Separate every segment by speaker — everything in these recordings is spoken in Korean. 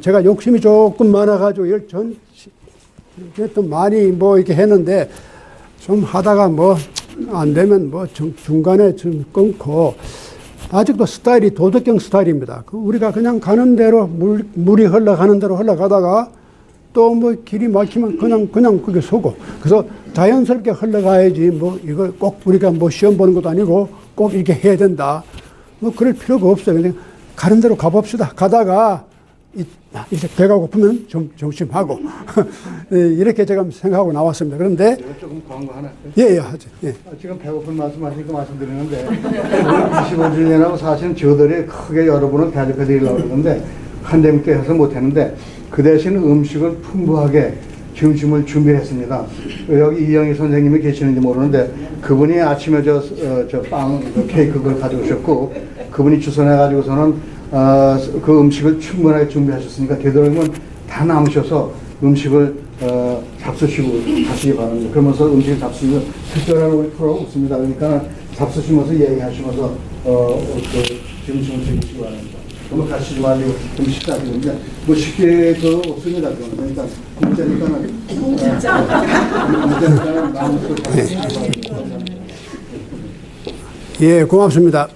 Speaker 1: 제가 욕심이 조금 많아가지고 이걸 또 많이 뭐 이렇게 했는데 좀 하다가 뭐 안 되면 뭐 중간에 좀 끊고 아직도 스타일이 도덕경 스타일입니다. 우리가 그냥 가는 대로 물이 흘러가는 대로 흘러가다가 또 뭐 길이 막히면 그냥 그게 서고 그래서 자연스럽게 흘러가야지 뭐 이걸 꼭 우리가 뭐 시험 보는 것도 아니고 꼭 이렇게 해야 된다. 뭐 그럴 필요가 없어요. 그냥 가는 대로 가봅시다. 가다가 이제 배가 고프면 좀 조심하고 이렇게 제가 생각하고 나왔습니다. 그런데
Speaker 2: 제가 조금 광고 하나 할까요?
Speaker 1: 예, 하죠. 예.
Speaker 2: 지금 배고픈 말씀하시니까 말씀드리는데 25주년하고 사실은 저들이 크게 여러분을 대접해 드리려고 그러는데 pandemic때 해서 못했는데 그 대신 음식을 풍부하게 점심을 준비했습니다. 여기 이영희 선생님이 계시는지 모르는데 그분이 아침에 저 케이크 그걸 가져오셨고 그분이 주선해가지고서는 그 음식을 충분하게 준비하셨으니까 되도록이면 다 남으셔서 음식을 잡수시고 가시기 바랍니다. 그러면서 음식을 잡수시면 특별한 우리 프로가 없습니다. 그러니까 잡수시면서 얘기하시면서 점심을 즐기시기 바랍니다. 너무 가시지 말고 좀 식사하시는데 뭐 쉽게 없습니다. 그러니까 공짜니까는 마음껏 가시기 바랍니다.
Speaker 1: 예, 고맙습니다.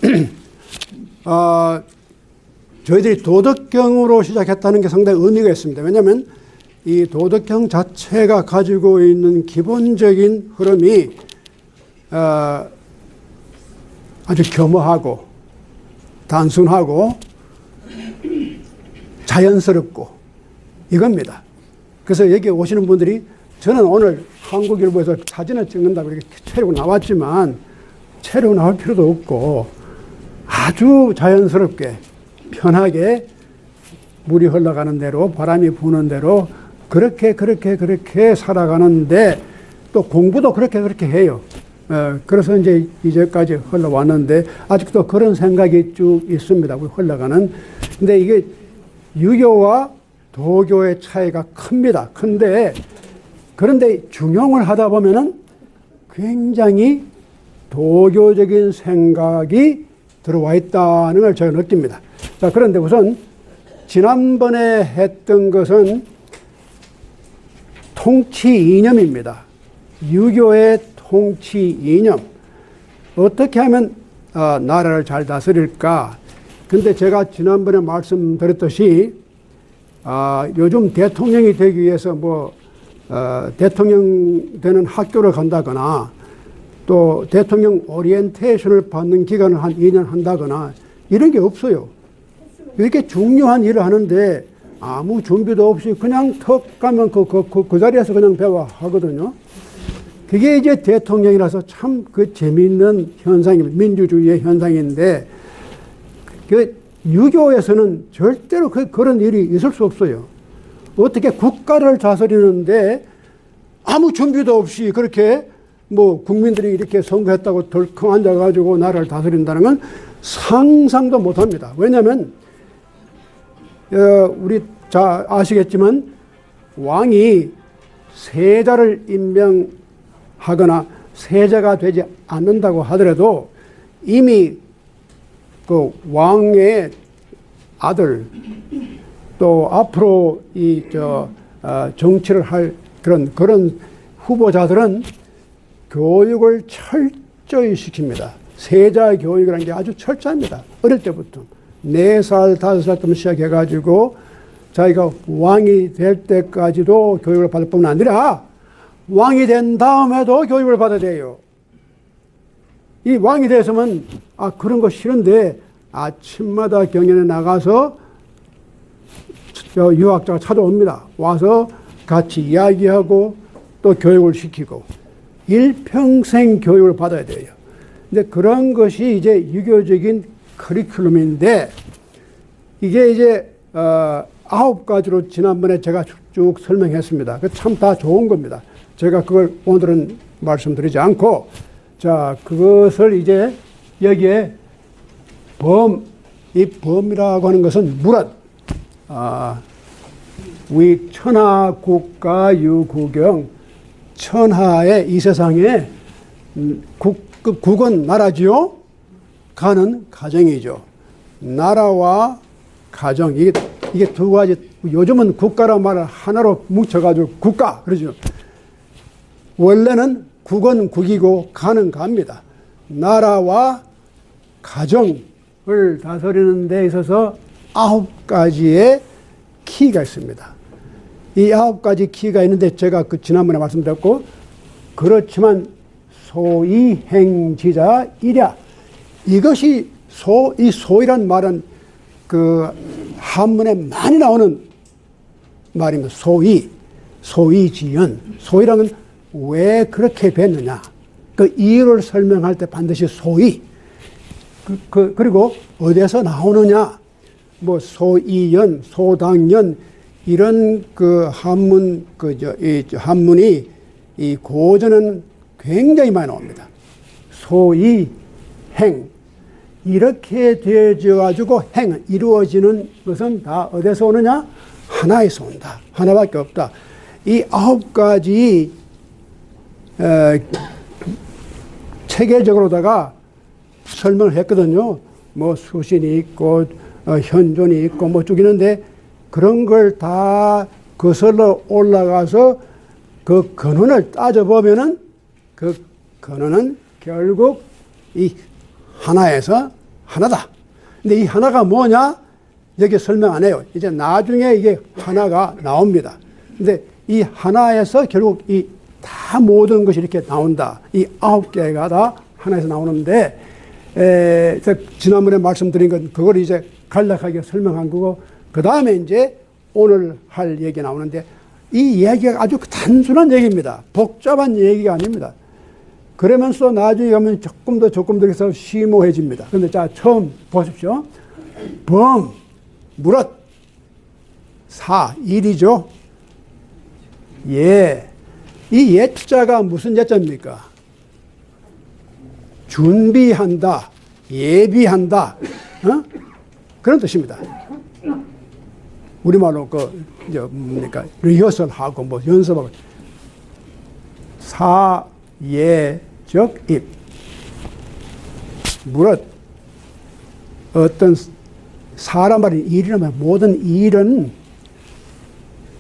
Speaker 1: 저희들이 도덕경으로 시작했다는 게 상당히 의미가 있습니다. 왜냐하면 이 도덕경 자체가 가지고 있는 기본적인 흐름이 아주 겸허하고 단순하고 자연스럽고 이겁니다. 그래서 여기 오시는 분들이 저는 오늘 한국일보에서 사진을 찍는다고 이렇게 채로 나왔지만 채로 나올 필요도 없고 아주 자연스럽게 편하게 물이 흘러가는 대로 바람이 부는 대로 그렇게 살아가는데 또 공부도 그렇게 해요. 그래서 이제까지 흘러왔는데 아직도 그런 생각이 쭉 있습니다. 우리 흘러가는. 근데 이게 유교와 도교의 차이가 큽니다. 그런데 중용을 하다 보면은 굉장히 도교적인 생각이 들어와 있다는 걸 제가 느낍니다. 자, 그런데 우선 지난번에 했던 것은 통치 이념입니다. 유교의 통치 이념. 어떻게 하면 나라를 잘 다스릴까? 근데 제가 지난번에 말씀드렸듯이 요즘 대통령이 되기 위해서 대통령 되는 학교를 간다거나 또 대통령 오리엔테이션을 받는 기간을 한 2년 한다거나 이런 게 없어요. 이렇게 중요한 일을 하는데 아무 준비도 없이 그냥 턱 가면 그 자리에서 그냥 배워 하거든요. 그게 이제 대통령이라서 참 재미있는 현상입니다. 민주주의의 현상인데 유교에서는 절대로 그런 일이 있을 수 없어요. 어떻게 국가를 다스리는데 아무 준비도 없이 그렇게 국민들이 이렇게 선거했다고 덜컹 앉아가지고 나라를 다스린다는 건 상상도 못 합니다. 왜냐하면, 우리 잘 아시겠지만, 왕이 세자를 임명하거나 세자가 되지 않는다고 하더라도 이미 그 왕의 아들 또 앞으로 정치를 할 그런 후보자들은 교육을 철저히 시킵니다. 세자 교육이라는 게 아주 철저합니다. 어릴 때부터 4살, 5살 때부터 시작해가지고 자기가 왕이 될 때까지도 교육을 받을 뿐만 아니라 왕이 된 다음에도 교육을 받아야 돼요. 이 왕이 됐으면 그런 거 싫은데 아침마다 경연에 나가서 유학자가 찾아옵니다. 와서 같이 이야기하고 또 교육을 시키고 일평생 교육을 받아야 돼요. 근데 그런 것이 이제 유교적인 커리큘럼인데 이게 이제 9가지로 지난번에 제가 쭉 설명했습니다. 참 다 좋은 겁니다. 제가 그걸 오늘은 말씀드리지 않고 자, 그것을 이제 여기에 이 범이라고 하는 것은 무릇 위 천하 국가 유구경 천하의 이 세상에 국은 나라지요. 가는 가정이죠. 나라와 가정. 이게 두 가지, 요즘은 국가란 말을 하나로 뭉쳐가지고 국가, 그러죠. 원래는 국은 국이고 가는 가입니다. 나라와 가정을 다스리는 데 있어서 9가지의 키가 있습니다. 이 9가지 키가 있는데 제가 지난번에 말씀드렸고, 그렇지만 소이행지자 이랴. 이것이 이 소이란 말은 그 한문에 많이 나오는 말입니다. 소이지연. 소이라는 왜 그렇게 됐느냐. 그 이유를 설명할 때 반드시 소이. 그리고 어디에서 나오느냐. 뭐 소이연, 소당연 이런 그 한문 한문이 이 고전은 굉장히 많이 나옵니다. 소이행 이렇게 되어져 가지고 행 이루어지는 것은 다 어디서 오느냐? 하나에서 온다. 하나밖에 없다. 이 9가지 체계적으로다가 설명을 했거든요. 뭐 수신이 있고 현존이 있고 뭐 쭉 있는데 그런 걸 다 거슬러 올라가서 그 근원을 따져보면은 그 근원은 결국 이 하나에서 하나다. 근데 이 하나가 뭐냐? 여기 설명 안 해요. 이제 나중에 이게 하나가 나옵니다. 근데 이 하나에서 결국 이 다 모든 것이 이렇게 나온다. 이 9개가 다 하나에서 나오는데, 지난번에 말씀드린 건 그걸 이제 간략하게 설명한 거고, 그 다음에 이제 오늘 할 얘기 나오는데, 이 얘기가 아주 단순한 얘기입니다. 복잡한 얘기가 아닙니다. 그러면서 나중에 가면 조금 더 해서 심오해집니다. 근데 자, 처음 보십시오. 범, 무릇, 사, 일이죠. 예. 이 예자가 무슨 예자입니까? 준비한다, 예비한다, 그런 뜻입니다. 우리말로 뭡니까? 리허설하고 뭐 연습하고. 사, 예, 적, 입. 무릇, 어떤 사람 말이 일이란 말, 모든 일은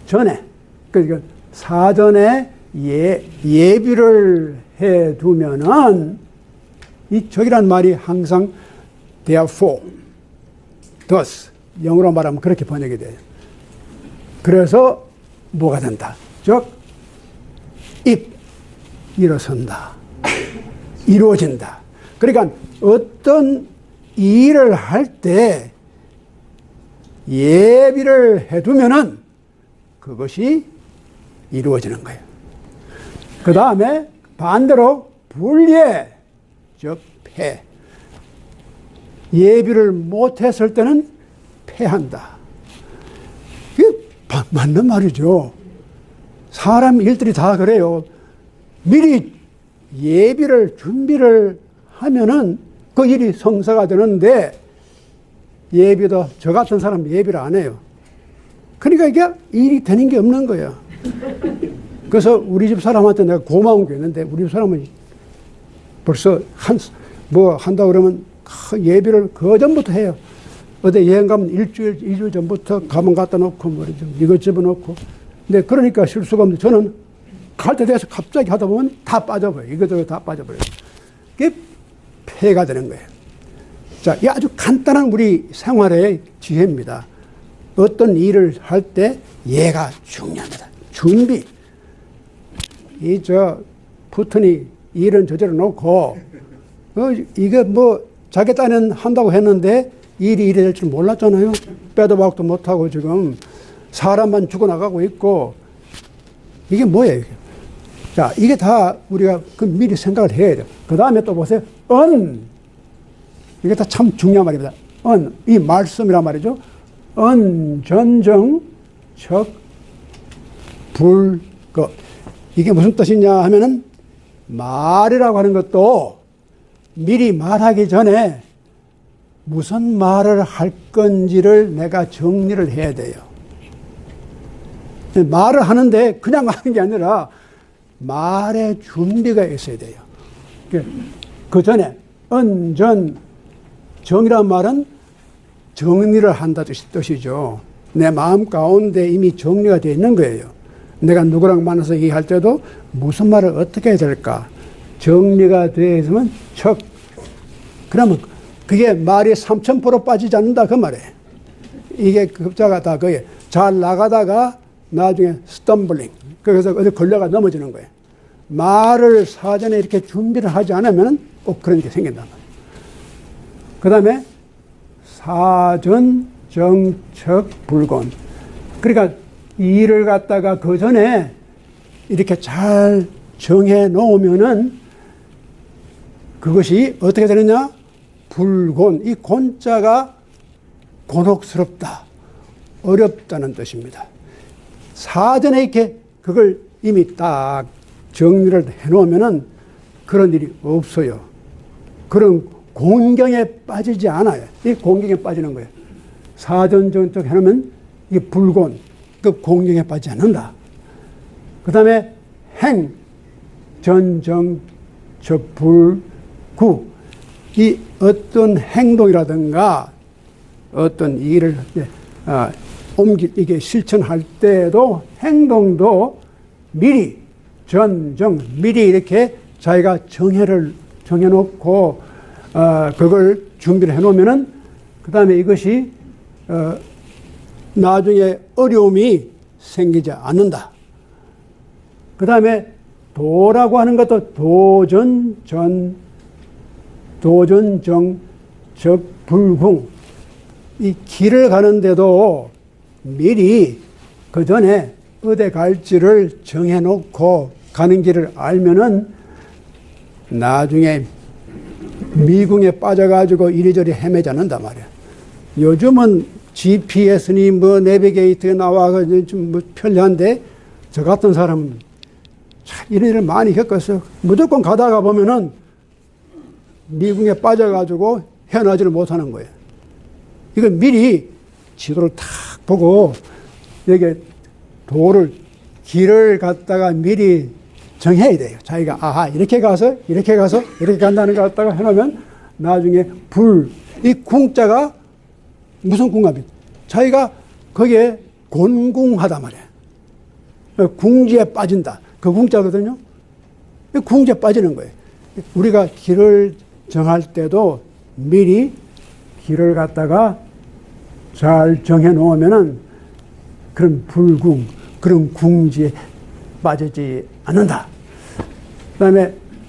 Speaker 1: 전에, 그러니까 사전에 예비를 해 두면은 이 적이란 말이 항상 therefore, thus, 영어로 말하면 그렇게 번역이 돼요. 그래서 뭐가 된다? 즉, 일어선다. 이루어진다. 그러니까 어떤 일을 할 때 예비를 해두면은 그것이 이루어지는 거예요. 그 다음에 반대로 불예, 즉 패. 예비를 못했을 때는 패한다. 이게 맞는 말이죠. 사람 일들이 다 그래요. 미리 예비를 준비를 하면은 그 일이 성사가 되는데 예비도 저 같은 사람 예비를 안 해요. 그러니까 이게 일이 되는 게 없는 거예요. 그래서 우리 집 사람한테 내가 고마운 게 있는데 우리 집 사람은 벌써 한다 그러면 예비를 그 전부터 해요. 어디 여행 가면 일주일 전부터 가방 갖다 놓고 말이죠. 이것 집어넣고. 근데 그러니까 실수가 없는데 저는 갈 때 돼서 갑자기 하다 보면 다 빠져버려요. 이것저것 다 빠져버려요. 그게 폐가 되는 거예요. 자, 이 아주 간단한 우리 생활의 지혜입니다. 어떤 일을 할 때 예가 중요합니다. 준비. 푸튼이 일은 저절로 놓고, 이게 뭐, 자기 딴엔 한다고 했는데, 일이 이래 될 줄 몰랐잖아요. 빼도 박도 못하고 지금, 사람만 죽어나가고 있고, 이게 뭐예요, 이게? 자, 이게 다 우리가 미리 생각을 해야 돼요. 그 다음에 또 보세요. 이게 다 참 중요한 말입니다. 이 말씀이란 말이죠. 전정, 척, 불거. 이게 무슨 뜻이냐 하면은 말이라고 하는 것도 미리 말하기 전에 무슨 말을 할 건지를 내가 정리를 해야 돼요. 말을 하는데 그냥 하는 게 아니라 말의 준비가 있어야 돼요. 그 전에 정이란 말은 정리를 한다 뜻이죠. 내 마음 가운데 이미 정리가 되어 있는 거예요. 내가 누구랑 만나서 얘기할 때도 무슨 말을 어떻게 해야 될까? 정리가 되어 있으면 척. 그러면 그게 말이 3000% 빠지지 않는다 그 말이에요. 이게 급자가 다 그게 잘 나가다가 나중에 스탬블링. 그래서 어디 걸려가 넘어지는 거예요. 말을 사전에 이렇게 준비를 하지 않으면 꼭 그런 게 생긴단 말이에요. 그 다음에 사전, 정척, 불곤. 그러니까 일을 갖다가 그 전에 이렇게 잘 정해 놓으면은 그것이 어떻게 되느냐? 불곤. 이 곤자가 곤혹스럽다. 어렵다는 뜻입니다. 사전에 이렇게 그걸 이미 딱 정리를 해 놓으면은 그런 일이 없어요. 그런 공경에 빠지지 않아요. 이 공경에 빠지는 거예요. 사전 정책 해놓으면 이게 불곤, 그 공경에 빠지지 않는다. 그 다음에 행, 전정, 적불, 구. 이 어떤 행동이라든가 어떤 일을 이게 실천할 때도 행동도 미리 전정, 미리 이렇게 자기가 정해놓고 그걸 준비를 해놓으면은 그 다음에 이것이 나중에 어려움이 생기지 않는다. 그 다음에 도라고 하는 것도 도전, 정, 적, 불궁. 이 길을 가는데도 미리 그 전에 어디 갈지를 정해놓고 가는 길을 알면은 나중에 미궁에 빠져가지고 이리저리 헤매지 않는단 말이야. 요즘은 GPS니 뭐 내비게이터가 나와가지고 좀 뭐 편리한데 저 같은 사람은 참 이런 일을 많이 겪었어요. 무조건 가다가 보면은 미궁에 빠져가지고 헤어나지를 못하는 거예요. 이거 미리 지도를 탁 보고 여기 길을 갖다가 미리 정해야 돼요. 자기가 아하 이렇게 가서 이렇게 간다는 거 갖다가 해놓으면 나중에 이 궁자가 무슨 궁합이에요? 자기가 거기에 곤궁하다 말이에요. 궁지에 빠진다. 그 궁자거든요. 궁지에 빠지는 거예요. 우리가 길을 정할 때도 미리 길을 갖다가 잘 정해 놓으면은 그런 불궁, 그런 궁지에 빠지지 않는다.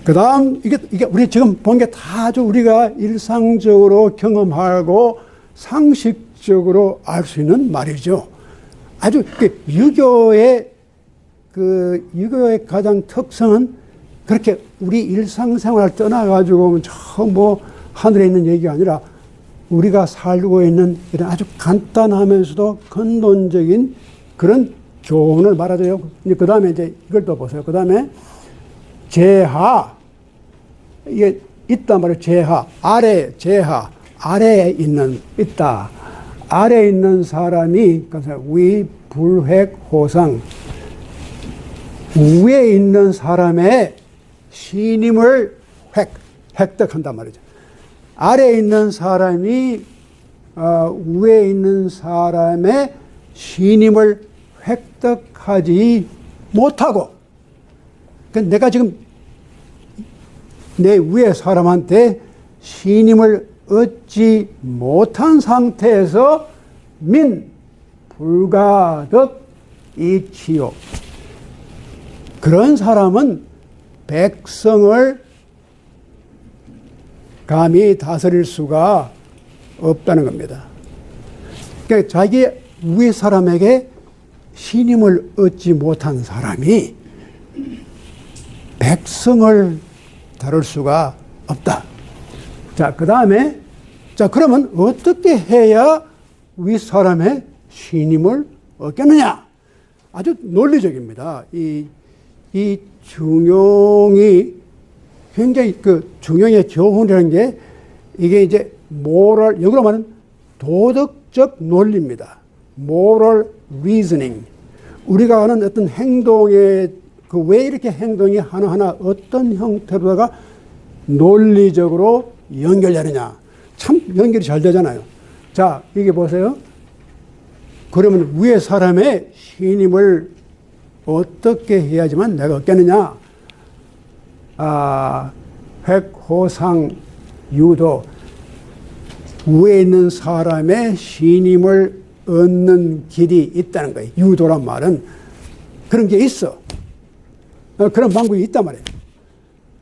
Speaker 1: 그다음 이게 우리 지금 본 게 다 아주 우리가 일상적으로 경험하고 상식적으로 알 수 있는 말이죠. 아주 유교의 가장 특성은 그렇게 우리 일상생활을 떠나가지고 저 뭐 하늘에 있는 얘기가 아니라 우리가 살고 있는 이런 아주 간단하면서도 근본적인 그런 교훈을 말하죠. 그 다음에 이제 이걸 또 보세요. 그 다음에 제하. 이게 있단 말이에요. 제하. 제하. 아래에 있다. 아래에 있는 사람이, 그래서 불획, 호상. 위에 있는 사람의 신임을 획득한단 말이죠. 아래에 있는 사람이 위에 있는 사람의 신임을 획득하지 못하고, 그러니까 내가 지금 내 위에 사람한테 신임을 얻지 못한 상태에서 불가득 이치요. 그런 사람은 백성을 감히 다스릴 수가 없다는 겁니다. 그러니까 자기 위에 사람에게 신임을 얻지 못한 사람이 백성을 다룰 수가 없다. 자, 그 다음에, 그러면 어떻게 해야 위 사람의 신임을 얻겠느냐? 아주 논리적입니다. 이 중용이 굉장히 중용의 교훈이라는 게 이게 이제 역으로 말하면 도덕적 논리입니다. moral reasoning. 우리가 하는 어떤 행동에 왜 이렇게 행동이 하나하나 어떤 형태로다가 논리적으로 연결되느냐. 참 연결이 잘 되잖아요. 자, 이게 보세요. 그러면 위에 사람의 신임을 어떻게 해야지만 내가 얻겠느냐? 획호상 유도. 위에 있는 사람의 신임을 얻는 길이 있다는 거예요. 유도란 말은 그런 게 있어. 그런 방법이 있단 말이에요.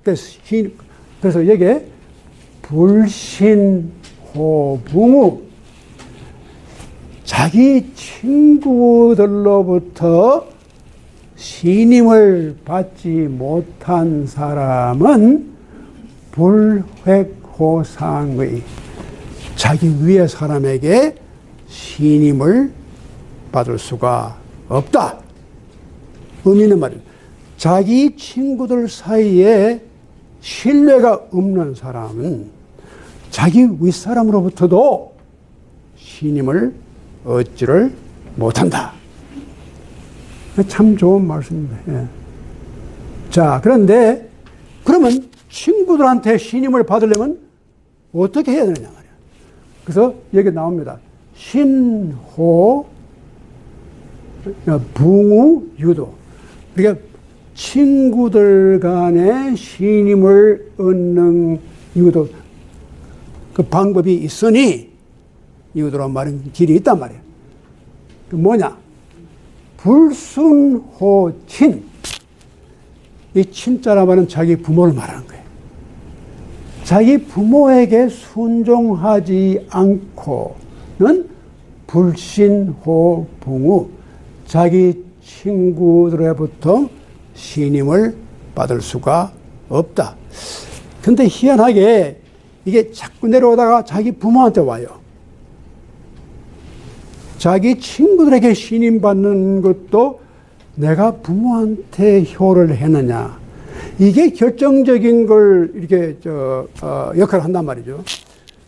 Speaker 1: 그래서 여기에 불신호붕우, 자기 친구들로부터 신임을 받지 못한 사람은 불획호상의, 자기 위의 사람에게 신임을 받을 수가 없다. 의미 있는 말이에요. 자기 친구들 사이에 신뢰가 없는 사람은 자기 윗사람으로부터도 신임을 얻지를 못한다. 참 좋은 말씀입니다. 예. 자, 그런데 그러면 친구들한테 신임을 받으려면 어떻게 해야 되느냐 말이야. 그래서 여기 나옵니다. 신호 붕우 유도. 그러니까 친구들 간에 신임을 얻는 유도, 그 방법이 있으니, 유도란 말은 길이 있단 말이에요. 그 뭐냐? 불순호친. 이 친자라 말은 자기 부모를 말하는 거예요. 자기 부모에게 순종하지 않고는 불신호붕우, 자기 친구들로부터 신임을 받을 수가 없다. 근데 희한하게 이게 자꾸 내려오다가 자기 부모한테 와요. 자기 친구들에게 신임 받는 것도 내가 부모한테 효를 했느냐. 이게 결정적인 걸 이렇게 역할을 한단 말이죠.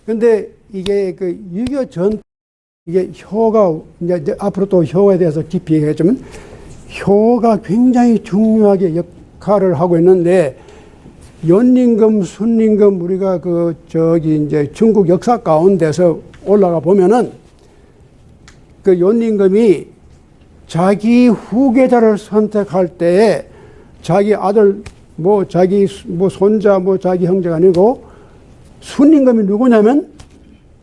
Speaker 1: 근데 이게 그 유교 전, 이게 효가, 이제 앞으로 또 효에 대해서 깊이 얘기하자면, 효가 굉장히 중요하게 역할을 하고 있는데, 연임금, 순임금, 우리가 이제 중국 역사 가운데서 올라가 보면은, 그 연임금이 자기 후계자를 선택할 때에 자기 아들, 자기 손자, 자기 형제가 아니고, 순임금이 누구냐면,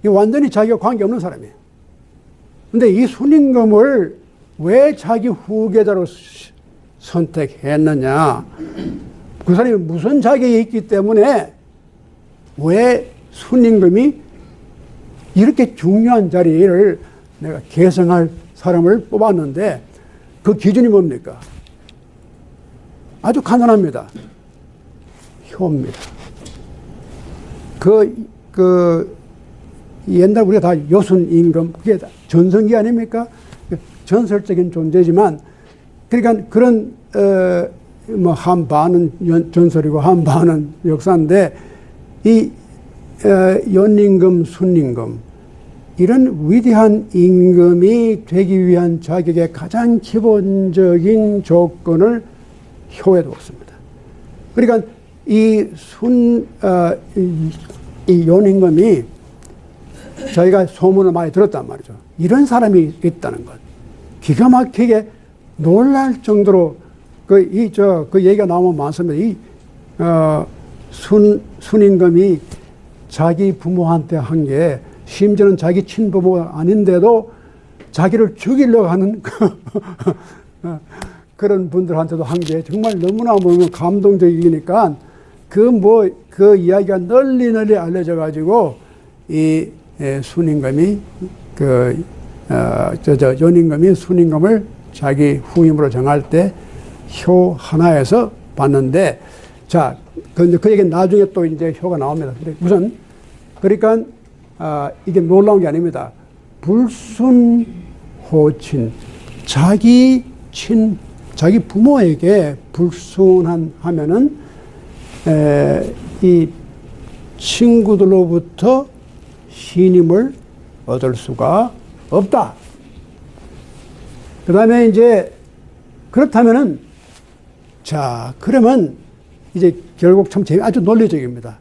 Speaker 1: 이 완전히 자기가 관계없는 사람이에요. 근데 이 순임금을 왜 자기 후계자로 선택했느냐? 그 사람이 무슨 자격이 있기 때문에 왜 순임금이 이렇게 중요한 자리를 내가 계승할 사람을 뽑았는데 그 기준이 뭡니까? 아주 간단합니다. 효입니다. 옛날 우리가 다 요순임금, 그게 다 전성기 아닙니까? 전설적인 존재지만, 그러니까 그런, 한 반은 전설이고 한 반은 역사인데, 이, 연임금, 순임금, 이런 위대한 임금이 되기 위한 자격의 가장 기본적인 조건을 효에 두었습니다. 그러니까 이 연임금이 저희가 소문을 많이 들었단 말이죠. 이런 사람이 있다는 것. 기가 막히게 놀랄 정도로 그 얘기가 나오면 많습니다. 순임금이 자기 부모한테 한 게 심지어는 자기 친부모가 아닌데도 자기를 죽이려고 하는 그런 분들한테도 한 게 정말 너무나 감동적이니까 그 이야기가 널리 알려져 가지고 이 순임금이 연임금이 순임금을 자기 후임으로 정할 때 효 하나에서 봤는데, 자, 그 얘기는 나중에 또 이제 효가 나옵니다. 근데 우선, 그러니까, 이게 놀라운 게 아닙니다. 불순호친. 자기 부모에게 불순하면은, 이 친구들로부터 신임을 얻을 수가 없다. 그 다음에 이제, 그렇다면은, 자, 그러면 이제 결국 참 아주 논리적입니다.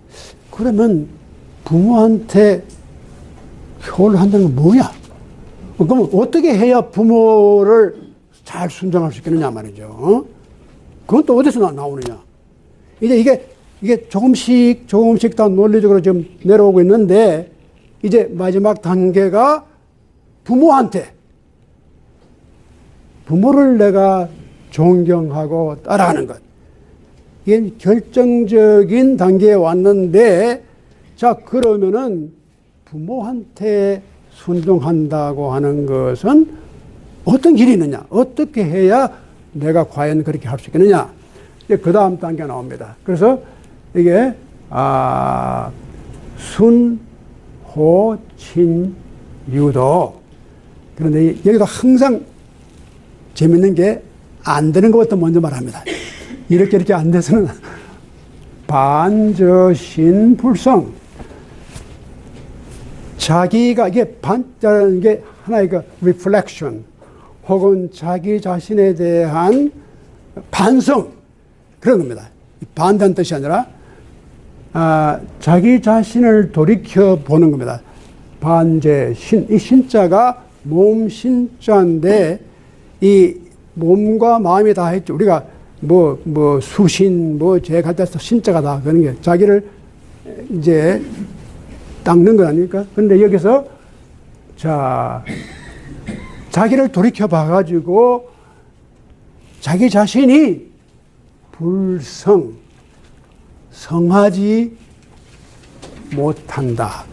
Speaker 1: 그러면 부모한테 효를 한다는 건 뭐냐? 그럼 어떻게 해야 부모를 잘 순종할 수 있겠느냐 말이죠. 그건 또 어디서 나오느냐? 이제 이게 조금씩 다 논리적으로 좀 내려오고 있는데, 이제 마지막 단계가 부모를 내가 존경하고 따라하는 것. 이게 결정적인 단계에 왔는데, 자, 그러면은 부모한테 순종한다고 하는 것은 어떤 길이 있느냐? 어떻게 해야 내가 과연 그렇게 할 수 있겠느냐? 이제 그 다음 단계가 나옵니다. 그래서 이게, 순, 호, 친, 유도. 그런데 여기도 항상 재밌는 게 안 되는 것부터 먼저 말합니다. 이렇게 안 돼서는 반저신불성. 자기가, 이게 반자라는 게 하나의 그 reflection 혹은 자기 자신에 대한 반성, 그런 겁니다. 반대한 뜻이 아니라, 자기 자신을 돌이켜 보는 겁니다. 반제신. 이 신자가 몸 신자인데, 이 몸과 마음이 다 했죠. 우리가 수신, 제갈 때서 신자가 다 그런 게 자기를 이제 닦는 거 아닙니까? 근데 여기서, 자기를 돌이켜 봐가지고 자기 자신이 성하지 못한다.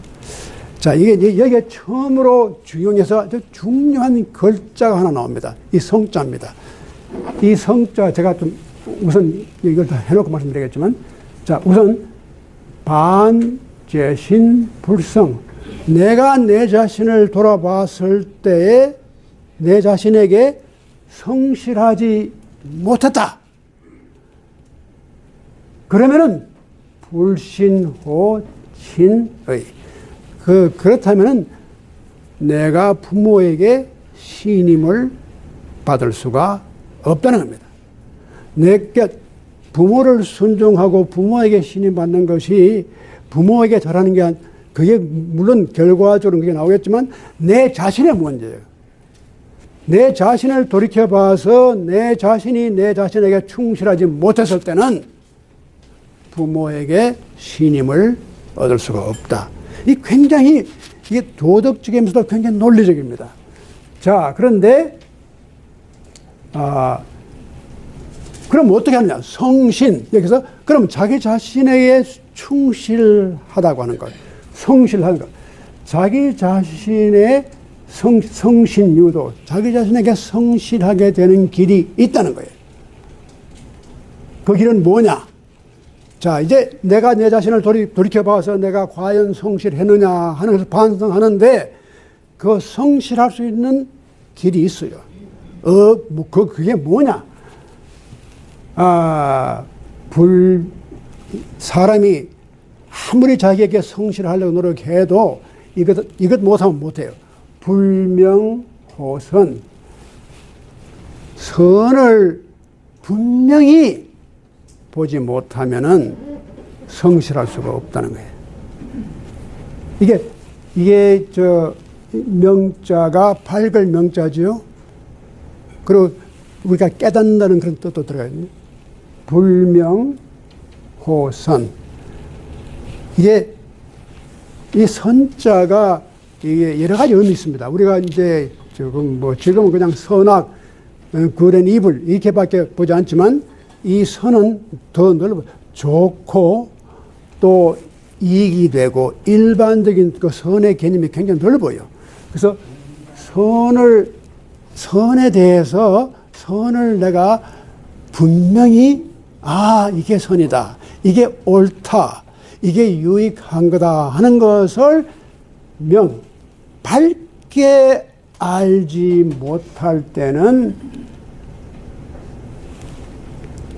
Speaker 1: 자, 이게 여기에 처음으로 중용해서 아주 중요한 글자가 하나 나옵니다. 이 성자입니다. 이 성자, 제가 좀 우선 이걸 다 해놓고 말씀드리겠지만, 자, 우선 반제신불성. 내가 내 자신을 돌아봤을 때에 내 자신에게 성실하지 못했다. 그러면은 불신호친의. 그렇다면은 내가 부모에게 신임을 받을 수가 없다는 겁니다. 내가 부모를 순종하고 부모에게 신임 받는 것이 부모에게 잘하는 게 그게 물론 결과적으로 그게 나오겠지만 내 자신의 문제예요. 내 자신을 돌이켜봐서 내 자신이 내 자신에게 충실하지 못했을 때는 부모에게 신임을 얻을 수가 없다. 이 굉장히 이게 도덕적이면서도 굉장히 논리적입니다. 자, 그런데 그럼 어떻게 하느냐? 성신. 여기서 그럼 자기 자신에게 충실하다고 하는 것. 성실하는 것. 자기 자신의 성신유도. 자기 자신에게 성실하게 되는 길이 있다는 거예요. 그 길은 뭐냐? 자, 이제 내가 내 자신을 돌이켜봐서 내가 과연 성실했느냐 하는 것을 반성하는데, 그 성실할 수 있는 길이 있어요. 그게 뭐냐? 사람이 아무리 자기에게 성실하려고 노력해도 이것 못하면 못해요. 불명호선. 선을 분명히 보지 못하면은 성실할 수가 없다는 거예요. 이게 명자가 밝을 명자죠. 그리고 우리가 깨닫는다는 그런 뜻도 들어가요. 불명호선. 이 선자가 이게 여러 가지 의미 있습니다. 우리가 이제 지금은 그냥 선악, good and evil 이렇게밖에 보지 않지만, 이 선은 더 넓어. 좋고 또 이익이 되고 일반적인 그 선의 개념이 굉장히 넓어요. 그래서 선에 대해서 선을 내가 분명히 이게 선이다. 이게 옳다. 이게 유익한 거다 하는 것을 밝게 알지 못할 때는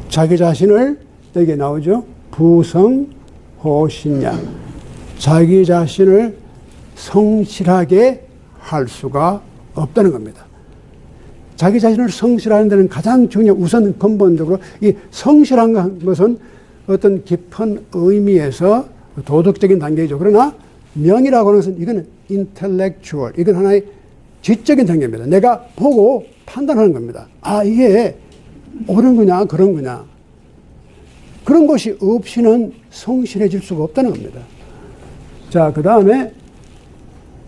Speaker 1: 자기 자신을, 여기 나오죠. 부성호신야. 자기 자신을 성실하게 할 수가 없다는 겁니다. 자기 자신을 성실하는 데는 가장 중요한, 우선 근본적으로 이 성실한 것은 어떤 깊은 의미에서 도덕적인 단계이죠. 그러나 명이라고 하는 것은 이거는 intellectual, 이건 하나의 지적인 단계입니다. 내가 보고 판단하는 겁니다. 아, 이게 옳은 거냐, 그런 거냐. 그런 것이 없이는 성실해질 수가 없다는 겁니다. 자, 그 다음에,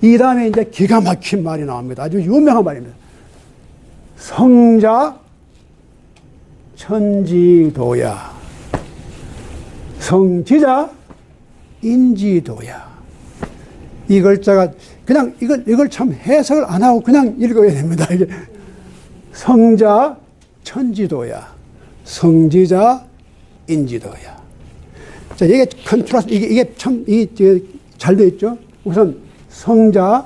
Speaker 1: 이 다음에 이제 기가 막힌 말이 나옵니다. 아주 유명한 말입니다. 성자, 천지도야. 성지자, 인지도야. 이 글자가 그냥 이걸 참 해석을 안 하고 그냥 읽어야 됩니다. 이게 성자, 천지도야. 성지자, 인지도야. 자, 이게 컨트라스트, 이게 참, 이게 잘 돼 있죠? 우선 성자,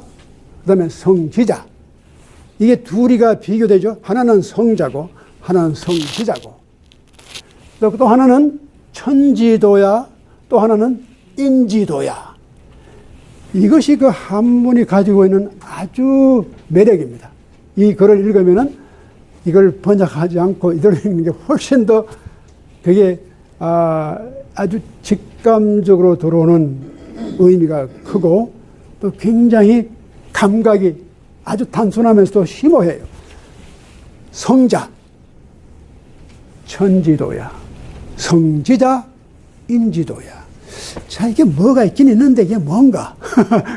Speaker 1: 그 다음에 성지자. 이게 둘이가 비교되죠? 하나는 성자고, 하나는 성지자고. 또 하나는 천지도야, 또 하나는 인지도야. 이것이 그 한문이 가지고 있는 아주 매력입니다. 이 글을 읽으면은 이걸 번역하지 않고 이대로 읽는 게 훨씬 더 그게 아주 직감적으로 들어오는 의미가 크고 또 굉장히 감각이 아주 단순하면서도 심오해요. 성자, 천지도야. 성지자, 인지도야. 자, 이게 뭐가 있긴 있는데 이게 뭔가.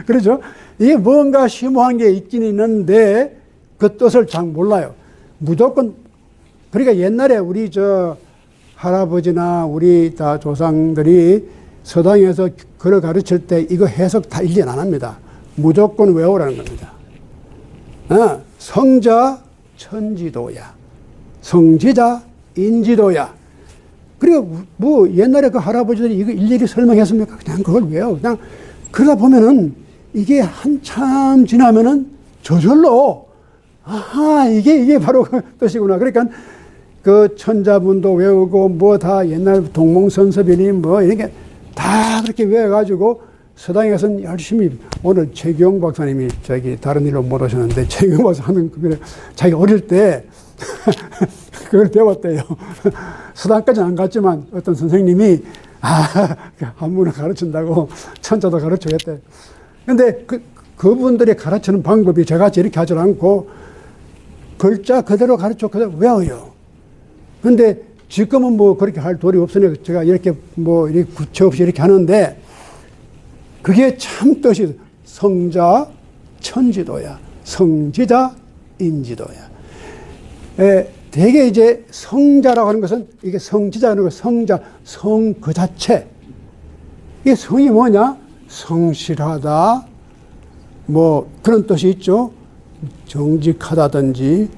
Speaker 1: 그렇죠? 이게 뭔가 심오한 게 있긴 있는데 그 뜻을 잘 몰라요. 무조건, 그러니까 옛날에 우리 할아버지나 우리 다 조상들이 서당에서 글을 가르칠 때 이거 해석 다 일련 안 합니다. 무조건 외우라는 겁니다. 성자, 천지도야. 성지자, 인지도야. 그리고 뭐 옛날에 그 할아버지들이 이거 일일이 설명했습니까? 그냥 그걸 외워. 그냥 그러다 보면은 이게 한참 지나면은 저절로 아하, 이게 바로 그 뜻이구나. 그러니까 그 천자문도 외우고 뭐 다 옛날 동몽선섭이니 뭐 이렇게 다 그렇게 외워가지고 서당에서는 열심히 오늘 최기용 박사님이 다른 일로 못 오셨는데 최기용 박사 하는 그 자기 어릴 때 그걸 배웠대요. 서당까지는 안 갔지만 어떤 선생님이 한문을 가르친다고 천자도 가르치겠대. 근데 그분들이 가르치는 방법이 저같이 이렇게 하지 않고 글자 그대로 가르쳐 그대로 외워요. 근데 지금은 뭐 그렇게 할 도리 없으니 제가 이렇게 뭐 이렇게 구체 없이 이렇게 하는데 그게 참 뜻이 성자, 천지도야. 성지자, 인지도야. 대개 이제 성자라고 하는 것은 이게 성지자라는 거 성자, 성 그 자체. 이게 성이 뭐냐? 성실하다. 뭐 그런 뜻이 있죠. 정직하다든지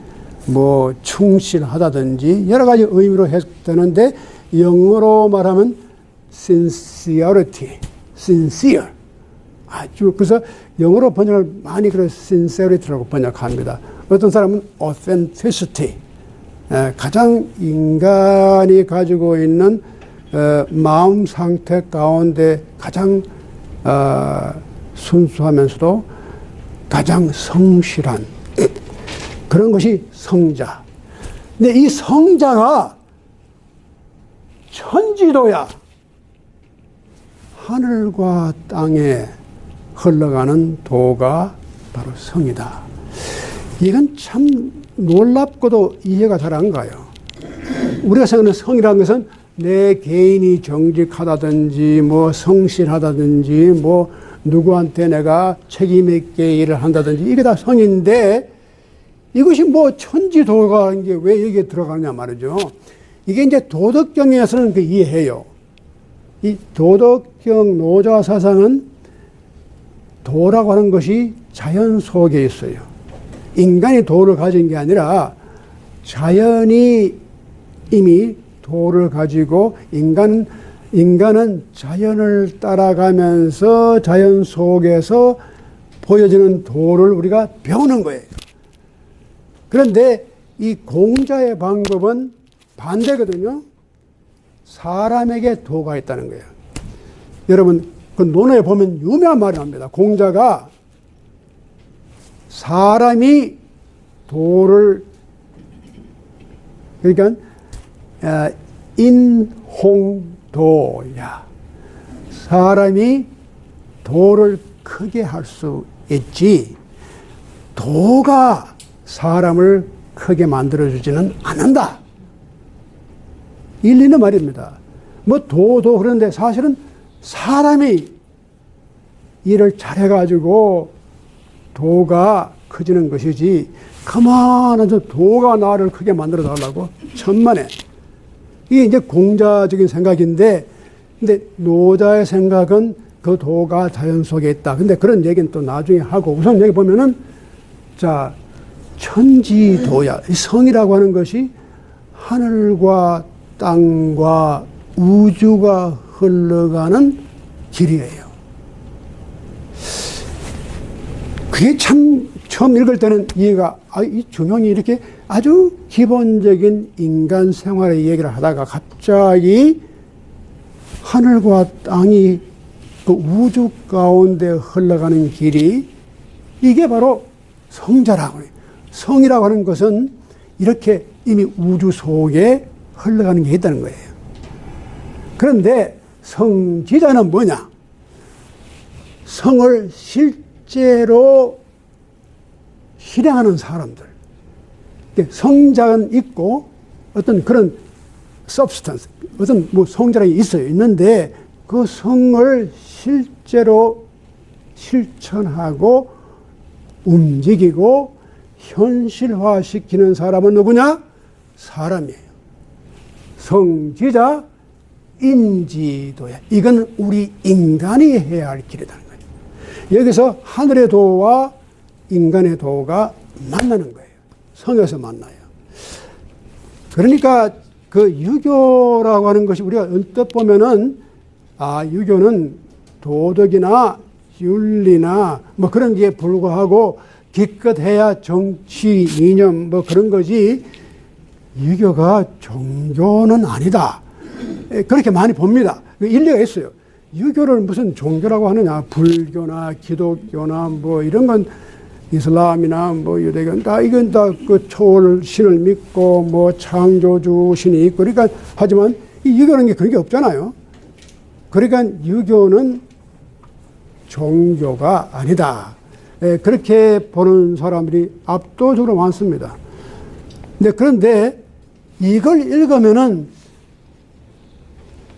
Speaker 1: 뭐 충실하다든지 여러 가지 의미로 해석되는데 영어로 말하면 sincerity, sincere. 아주 그래서 영어로 번역을 많이 그래서 sincerity라고 번역합니다. 어떤 사람은 authenticity, 가장 인간이 가지고 있는 마음 상태 가운데 가장 순수하면서도 가장 성실한 그런 것이 성자. 근데 이 성자가 천지도야. 하늘과 땅에 흘러가는 도가 바로 성이다. 이건 참 놀랍고도 이해가 잘 안 가요. 우리가 생각하는 성이라는 것은 내 개인이 정직하다든지 뭐 성실하다든지 뭐 누구한테 내가 책임 있게 일을 한다든지 이게 다 성인데 이것이 뭐 천지도가 이게 왜 여기에 들어가느냐 말이죠. 이게 이제 도덕경에서는 그 이해해요. 이 도덕경 노자 사상은 도라고 하는 것이 자연 속에 있어요. 인간이 도를 가진 게 아니라 자연이 이미 도를 가지고 인간은 자연을 따라가면서 자연 속에서 보여지는 도를 우리가 배우는 거예요. 그런데 이 공자의 방법은 반대거든요. 사람에게 도가 있다는 거예요. 여러분, 그 논어에 보면 유명한 말이 납니다. 공자가 사람이 도를, 그러니까, 인홍도야. 사람이 도를 크게 할 수 있지 도가 사람을 크게 만들어주지는 않는다. 일리는 말입니다. 뭐 도도 그런데 사실은 사람이 일을 잘해가지고 도가 커지는 것이지 가만한 저 도가 나를 크게 만들어 달라고 천만에. 이게 이제 공자적인 생각인데 근데 노자의 생각은 그 도가 자연 속에 있다. 근데 그런 얘기는 또 나중에 하고 우선 여기 보면은 자 천지도야. 이 성이라고 하는 것이 하늘과 땅과 우주가 흘러가는 길이에요. 그게 참 처음 읽을 때는 이해가 이 중용이 이렇게 아주 기본적인 인간 생활의 얘기를 하다가 갑자기 하늘과 땅이 그 우주 가운데 흘러가는 길이 이게 바로 성자라고 해요. 성이라고 하는 것은 이렇게 이미 우주 속에 흘러가는 게 있다는 거예요. 그런데 성지자는 뭐냐? 성을 실제로 실행하는 사람들. 성자는 있고 어떤 그런 substance, 어떤 뭐 성자라는 게 있어요. 있는데 그 성을 실제로 실천하고 움직이고 현실화시키는 사람은 누구냐? 사람이에요. 성지자 인지도야. 이건 우리 인간이 해야 할 길이라는 거예요. 여기서 하늘의 도와 인간의 도가 만나는 거예요. 성에서 만나요. 그러니까 그 유교라고 하는 것이 우리가 언뜻 보면은 유교는 도덕이나 윤리나 뭐 그런 게 불과하고 기껏해야 정치 이념 뭐 그런 거지 유교가 종교는 아니다. 그렇게 많이 봅니다. 일리가 있어요. 유교를 무슨 종교라고 하느냐? 불교나 기독교나 뭐 이런 건 이슬람이나 뭐 유대교는 다 이건 다 그 초월 신을 믿고 뭐 창조주 신이 있고 그러니까 하지만 이 유교라는 게 그런 게 없잖아요. 그러니까 유교는 종교가 아니다. 그렇게 보는 사람들이 압도적으로 많습니다. 그런데 이걸 읽으면은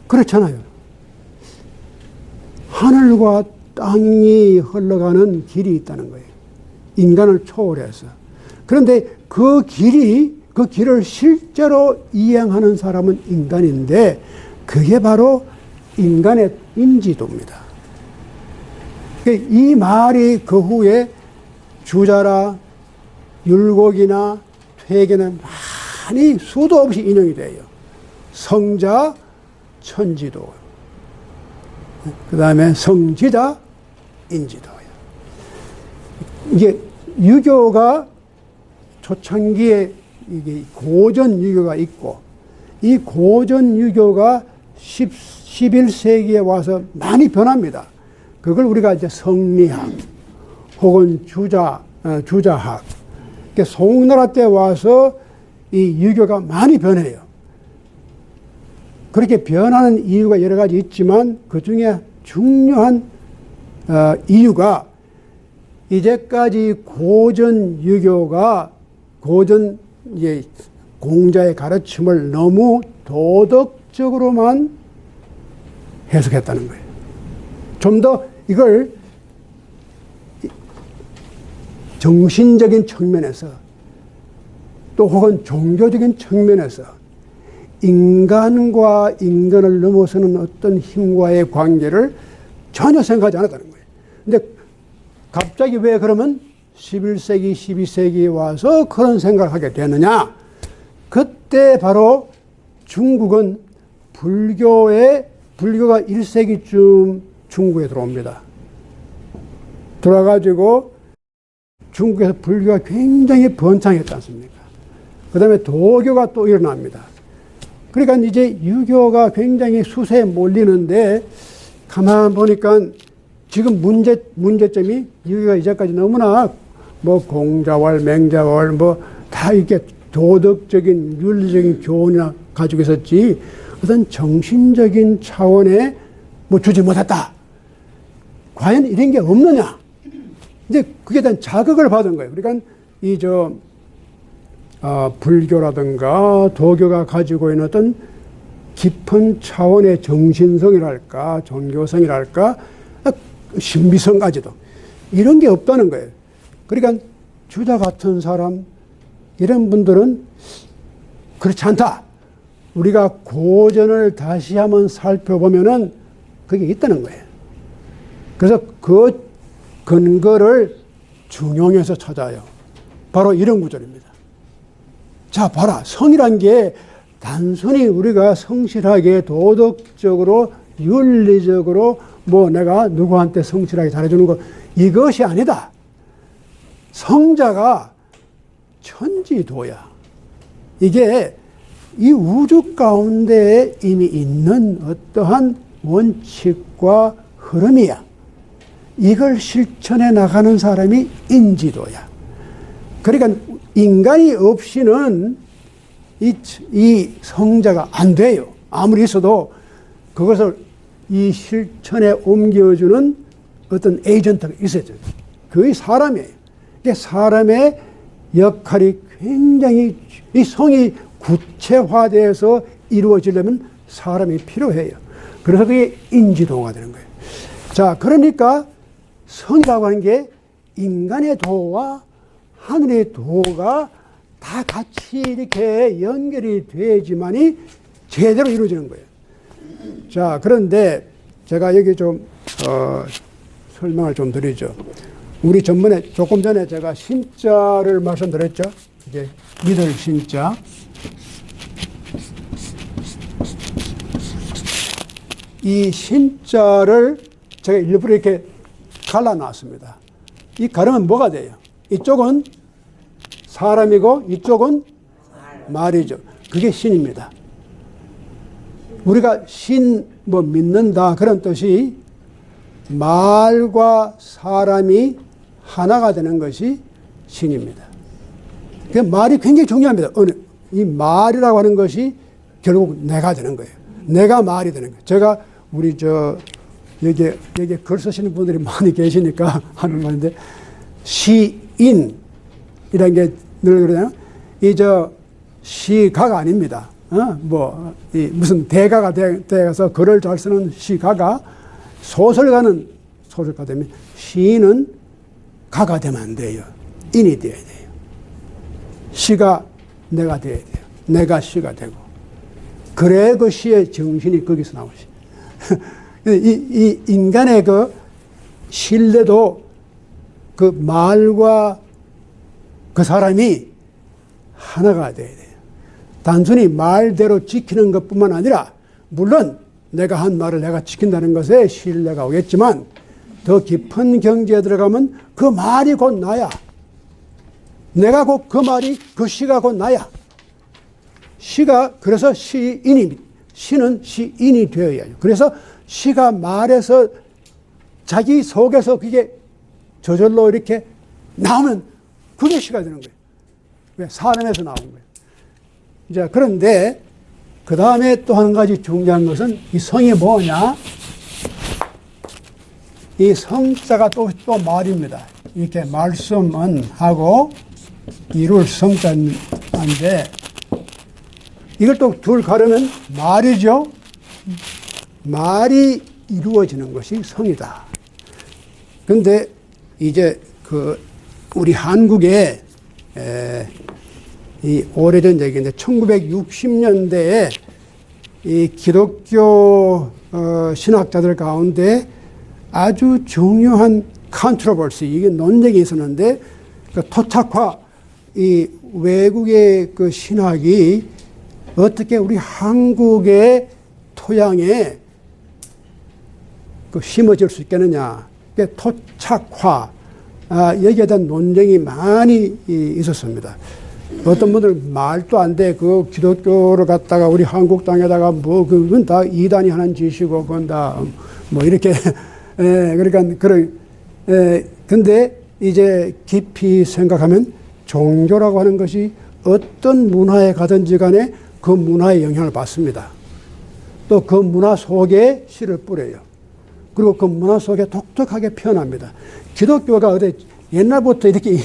Speaker 1: 그렇잖아요. 하늘과 땅이 흘러가는 길이 있다는 거예요. 인간을 초월해서. 그런데 그 길을 실제로 이행하는 사람은 인간인데 그게 바로 인간의 인지도입니다. 이 말이 그 후에 주자라, 율곡이나 퇴계는 많이 수도 없이 인용이 돼요. 성자, 천지도. 그 다음에 성지자, 인지도예요. 이게 유교가 초창기에 이게 고전 유교가 있고 이 고전 유교가 11세기에 와서 많이 변합니다. 그걸 우리가 이제 성리학 혹은 주자학. 송나라 때 와서 이 유교가 많이 변해요. 그렇게 변하는 이유가 여러 가지 있지만 그 중에 중요한 이유가 이제까지 고전 유교가 고전 이제 공자의 가르침을 너무 도덕적으로만 해석했다는 거예요. 좀 더 이걸 정신적인 측면에서 또 혹은 종교적인 측면에서 인간과 인간을 넘어서는 어떤 힘과의 관계를 전혀 생각하지 않았다는 거예요. 근데 갑자기 왜 그러면 11세기, 12세기에 와서 그런 생각을 하게 되느냐? 그때 바로 중국은 불교가 1세기쯤 중국에 들어옵니다. 들어와가지고 중국에서 불교가 굉장히 번창했지 않습니까? 그 다음에 도교가 또 일어납니다. 그러니까 이제 유교가 굉장히 수세에 몰리는데 가만 보니까 지금 문제점이 유교가 이제까지 너무나 뭐 공자월, 맹자월 뭐 다 이렇게 도덕적인 윤리적인 교훈이나 가지고 있었지 어떤 정신적인 차원에 뭐 주지 못했다. 과연 이런 게 없느냐? 이제 그게 대한 자극을 받은 거예요. 그러니까 불교라든가 도교가 가지고 있는 어떤 깊은 차원의 정신성이랄까, 종교성이랄까, 신비성까지도 이런 게 없다는 거예요. 그러니까 주자 같은 사람, 이런 분들은 그렇지 않다. 우리가 고전을 다시 한번 살펴보면은 그게 있다는 거예요. 그래서 그 근거를 중용해서 찾아요. 바로 이런 구절입니다. 자, 봐라. 성이란 게 단순히 우리가 성실하게 도덕적으로 윤리적으로 내가 누구한테 성실하게 잘해주는 것, 이것이 아니다. 성자가 천지도야. 이게 이 우주 가운데에 이미 있는 어떠한 원칙과 흐름이야. 이걸 실천해 나가는 사람이 인지도야. 그러니까 인간이 없이는 이 성자가 안 돼요. 아무리 있어도 그것을 이 실천에 옮겨주는 어떤 에이전트가 있어야 돼요. 그게 사람이에요. 이게 사람의 역할이 굉장히, 이 성이 구체화돼서 이루어지려면 사람이 필요해요. 그래서 그게 인지도가 되는 거예요. 자, 그러니까 성이라고 하는 게 인간의 도와 하늘의 도가 다 같이 이렇게 연결이 돼야지만이 제대로 이루어지는 거예요. 자, 그런데 제가 여기 좀 설명을 좀 드리죠. 우리 조금 전에 제가 신자를 말씀드렸죠. 이제 믿을 신자. 이 신자를 제가 일부러 이렇게 갈라놨습니다. 이 가르면 뭐가 돼요? 이쪽은 사람이고 이쪽은 말이죠. 그게 신입니다. 우리가 믿는다 그런 뜻이 말과 사람이 하나가 되는 것이 신입니다. 그 말이 굉장히 중요합니다. 이 말이라고 하는 것이 결국 내가 되는 거예요. 내가 말이 되는 거예요. 제가 우리 여기 글 쓰시는 분들이 많이 계시니까 하는 말인데, 시인이라는 게 늘 그러잖아요. 시가가 아닙니다. 무슨 대가가 되어서 글을 잘 쓰는 시가가 소설가는 소설가 되면, 시인은 가가 되면 안 돼요. 인이 되어야 돼요. 시가 내가 되어야 돼요. 내가 시가 되고. 그래 그 시의 정신이 거기서 나오지. 이 인간의 그 신뢰도 그 말과 그 사람이 하나가 돼야 돼요. 단순히 말대로 지키는 것뿐만 아니라, 물론 내가 한 말을 내가 지킨다는 것에 신뢰가 오겠지만, 더 깊은 경지에 들어가면 그 말이 곧 나야. 내가 곧 그 말이, 그 시가 곧 나야. 그래서 시는 시인이 되어야 해요. 그래서 시가 말해서 자기 속에서 그게 저절로 이렇게 나오면 그게 시가 되는 거예요. 왜? 사람에서 나온 거예요. 이제 그런데 그 다음에 또 한 가지 중요한 것은 이 성이 뭐냐? 이 성자가 또 말입니다. 이렇게 말씀은 하고 이룰 성자인데, 이걸 또 둘 가르면 말이죠. 말이 이루어지는 것이 성이다. 근데 이제 우리 한국에 이 오래전 얘기인데, 1960년대에 이 기독교 신학자들 가운데 아주 중요한 컨트로버시, 이게 논쟁이 있었는데, 토착화, 이 외국의 그 신학이 어떻게 우리 한국의 토양에 심어질 수 있겠느냐. 토착화, 여기에 대한 논쟁이 많이 있었습니다. 어떤 분들 말도 안 돼. 그 기독교를 갖다가 우리 한국 땅에다가 그건 다 이단이 하는 짓이고, 그건 다 이렇게, 근데 이제 깊이 생각하면 종교라고 하는 것이 어떤 문화에 가든지 간에 그 문화의 영향을 받습니다. 또 그 문화 속에 씨를 뿌려요. 그리고 그 문화 속에 독특하게 표현합니다. 기독교가 어디 옛날부터 이렇게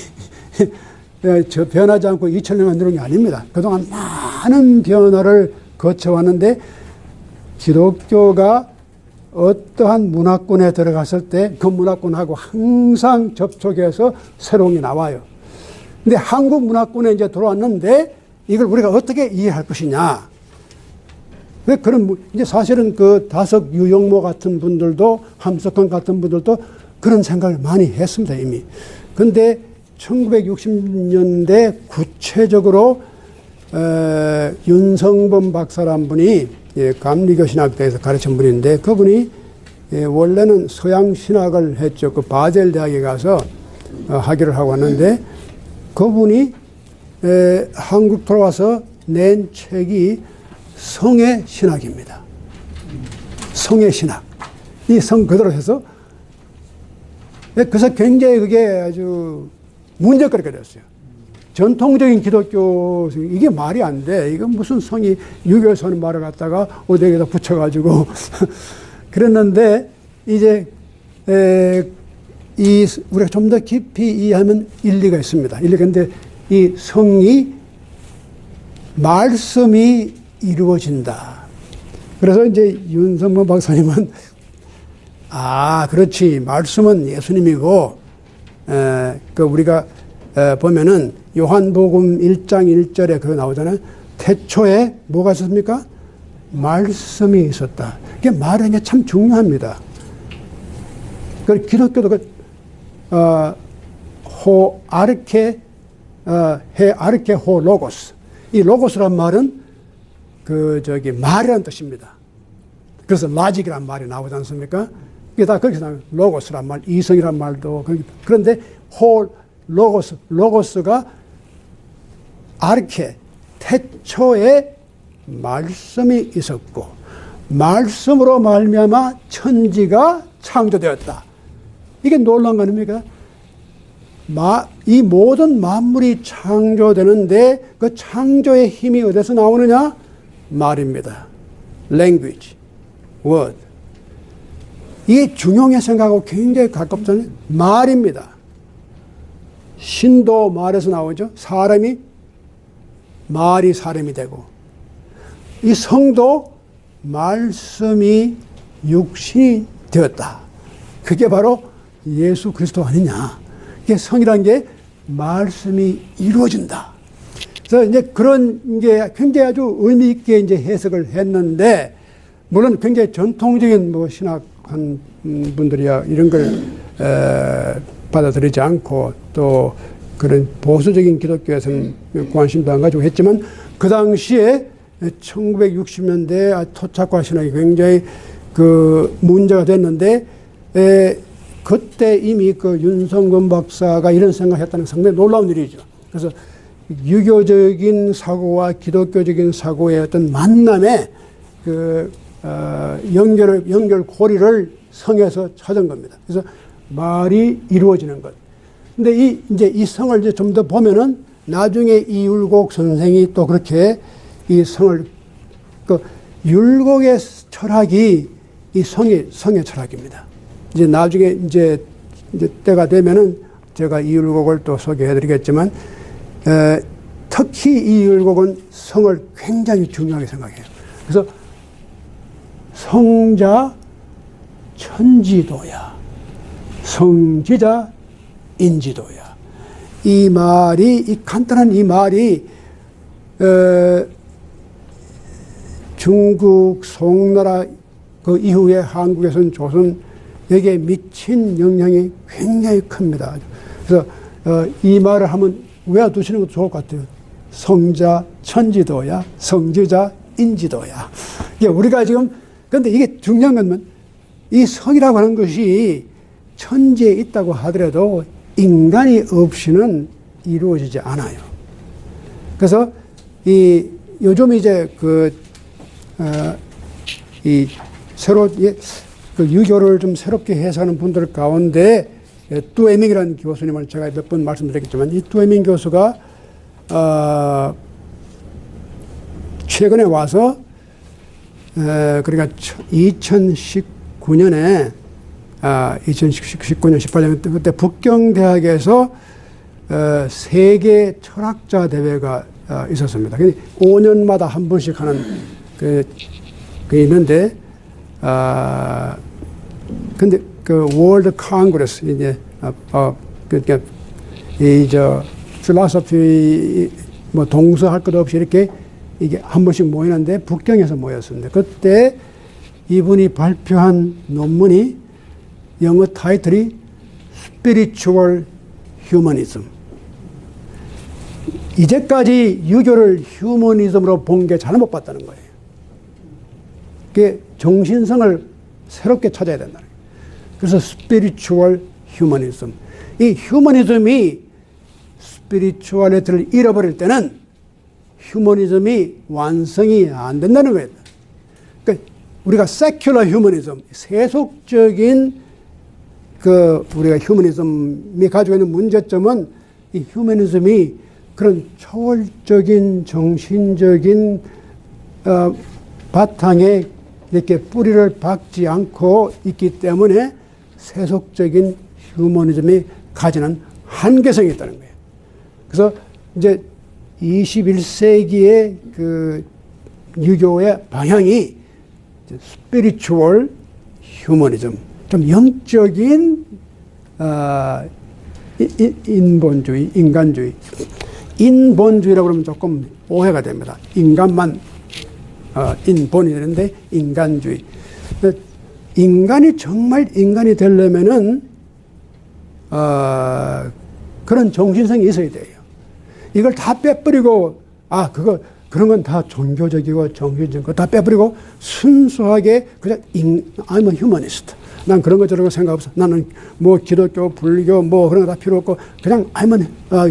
Speaker 1: 저 변하지 않고 2000년간 이런 게 아닙니다. 그동안 많은 변화를 거쳐왔는데 기독교가 어떠한 문화권에 들어갔을 때 그 문화권하고 항상 접촉해서 새로운 게 나와요. 근데 한국 문화권에 이제 들어왔는데 이걸 우리가 어떻게 이해할 것이냐. 왜 그런, 이제 사실은 그 다석 유영모 같은 분들도 함석헌 같은 분들도 그런 생각을 많이 했습니다, 이미. 근데 1960년대 구체적으로 윤성범 박사란 분이 감리교 신학대에서 가르친 분인데 그분이 원래는 서양 신학을 했죠. 그 바젤 대학에 가서 학위를 하고 왔는데 그분이 한국 돌아와서 낸 책이 성의 신학입니다. 성의 신학. 이 성 그대로 해서 그래서 굉장히 그게 아주 문제거리가 됐어요. 전통적인 기독교, 이게 말이 안 돼. 이건 무슨 성이 유교에서 하는 말을 갖다가 어디에다 붙여가지고. 그랬는데, 이제, 우리가 좀 더 깊이 이해하면 일리가 있습니다. 일리가 있는데, 이 성이 말씀이 이루어진다. 그래서 이제 윤성범 박사님은, 그렇지. 말씀은 예수님이고, 그 우리가 보면은 요한복음 1장 1절에 그거 나오잖아요. 태초에 뭐가 있었습니까? 말씀이 있었다. 이게 말하는 게 참 중요합니다. 그 기독교도 호 아르케 해 아르케 호 로고스. 이 로고스란 말은 말이라는 뜻입니다. 그래서 라직이란 말이 나오지 않습니까? 이게 다 그렇게 나와요. 로고스란 말, 이성이란 말도. 그런데 로고스가 아르케, 태초에 말씀이 있었고, 말씀으로 말미암아 천지가 창조되었다. 이게 놀라운 거 아닙니까? 이 모든 만물이 창조되는데 그 창조의 힘이 어디서 나오느냐? 말입니다. language, word. 이게 중용의 생각하고 굉장히 가깝잖아요. 말입니다. 신도 말에서 나오죠. 말이 사람이 되고, 이 성도 말씀이 육신이 되었다. 그게 바로 예수 그리스도 아니냐. 이게 성이라는 게 말씀이 이루어진다. 그래서 이제 그런 게 굉장히 아주 의미 있게 이제 해석을 했는데, 물론 굉장히 전통적인 신학한 분들이야 이런 걸 받아들이지 않고 또 그런 보수적인 기독교에서는 관심도 안 가지고 했지만 그 당시에 1960년대 토착과 신학이 굉장히 그 문제가 됐는데 그때 이미 그 윤성범 박사가 이런 생각을 했다는 게 상당히 놀라운 일이죠. 그래서 유교적인 사고와 기독교적인 사고의 어떤 만남에 연결고리를 성에서 찾은 겁니다. 그래서 말이 이루어지는 것. 근데 이제 이 성을 이제 좀 더 보면은 나중에 이 율곡 선생이 또 그렇게 이 성을, 율곡의 철학이 이 성의 철학입니다. 이제 나중에 이제 때가 되면은 제가 이 율곡을 또 소개해 드리겠지만, 특히 이 율곡은 성을 굉장히 중요하게 생각해요. 그래서 성자 천지도야. 성지자 인지도야. 이 말이, 이 간단한 이 말이, 중국, 송나라 그 이후에 한국에서는 조선에게 미친 영향이 굉장히 큽니다. 그래서, 이 말을 한번 외워두시는 것도 좋을 것 같아요. 성자 천지도야. 성지자 인지도야. 이게 우리가 지금, 근데 이게 중요한 건 이 성이라고 하는 것이 천지에 있다고 하더라도 인간이 없이는 이루어지지 않아요. 그래서 요즘 이제 유교를 좀 새롭게 해석하는 분들 가운데 뚜에밍이라는 교수님을 제가 몇 번 말씀드렸겠지만 이 뚜에밍 교수가 최근에 와서 그러니까 2019년에 2019년, 18년 그때 북경대학에서 세계 철학자 대회가 있었습니다. 5년마다 한 번씩 하는 그 있는데, 근데 그 월드 컨그레스 이제 그러니까 필로소피 뭐 동서할 것 없이 이렇게 이게 한 번씩 모이는데 북경에서 모였습니다. 그때 이분이 발표한 논문이 영어 타이틀이 Spiritual Humanism. 이제까지 유교를 휴머니즘으로 본 게 잘못 봤다는 거예요. 그게 정신성을 새롭게 찾아야 된다는 거예요. 그래서 Spiritual Humanism. 이 휴머니즘이 스피리추얼리티를 잃어버릴 때는 휴머니즘이 완성이 안 된다는 거예요. 그러니까 우리가 secular humanism, 세속적인 우리가 휴머니즘이 가지고 있는 문제점은 이 휴머니즘이 그런 초월적인 정신적인 바탕에 이렇게 뿌리를 박지 않고 있기 때문에 세속적인 휴머니즘이 가지는 한계성이 있다는 거예요. 그래서 이제 21세기의 그 유교의 방향이 스피리추얼 휴머니즘, 좀 영적인 인본주의, 인간주의. 인본주의라고 그러면 조금 오해가 됩니다. 인간만 인본이 되는데 인간주의. 인간이 정말 인간이 되려면은 그런 정신성이 있어야 돼요. 이걸 다 빼버리고 그런 건 다 종교적이고 정신적인 거 다 빼버리고 순수하게 그냥 I'm a humanist. 난 그런 거 저런 거 생각 없어. 나는 뭐 기독교, 불교 뭐 그런 거 다 필요 없고 그냥 I'm a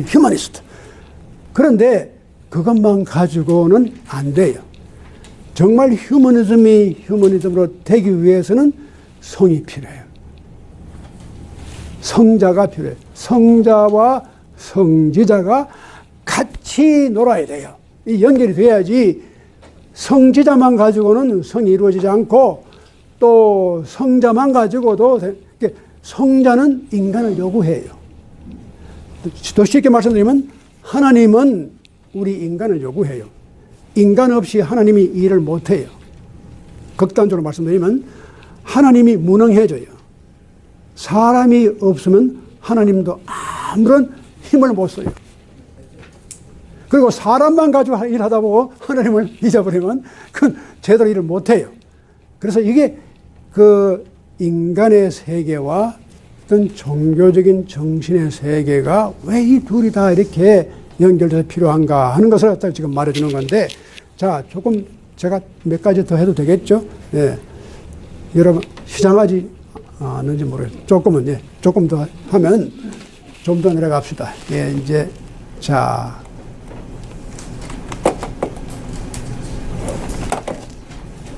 Speaker 1: humanist. 그런데 그것만 가지고는 안 돼요. 정말 휴머니즘이 휴머니즘으로 되기 위해서는 성이 필요해요. 성자가 필요해요. 성자와 성지자가 같이 놀아야 돼요. 이 연결이 돼야지 성지자만 가지고는 성이 이루어지지 않고 또 성자만 가지고도 성자는 인간을 요구해요. 더 쉽게 말씀드리면 하나님은 우리 인간을 요구해요. 인간 없이 하나님이 일을 못해요. 극단적으로 말씀드리면 하나님이 무능해져요. 사람이 없으면 하나님도 아무런 힘을 못 써요. 그리고 사람만 가지고 일하다 보고 하나님을 잊어버리면 그건 제대로 일을 못해요. 그래서 이게 그 인간의 세계와 어떤 종교적인 정신의 세계가 왜 이 둘이 다 이렇게 연결돼서 필요한가 하는 것을 갖다 지금 말해주는 건데, 자, 조금 제가 몇 가지 더 해도 되겠죠? 예. 여러분, 시장하지 않는지 모르겠어요. 조금은, 예. 조금 더 하면 좀 더 내려갑시다. 예, 이제, 자.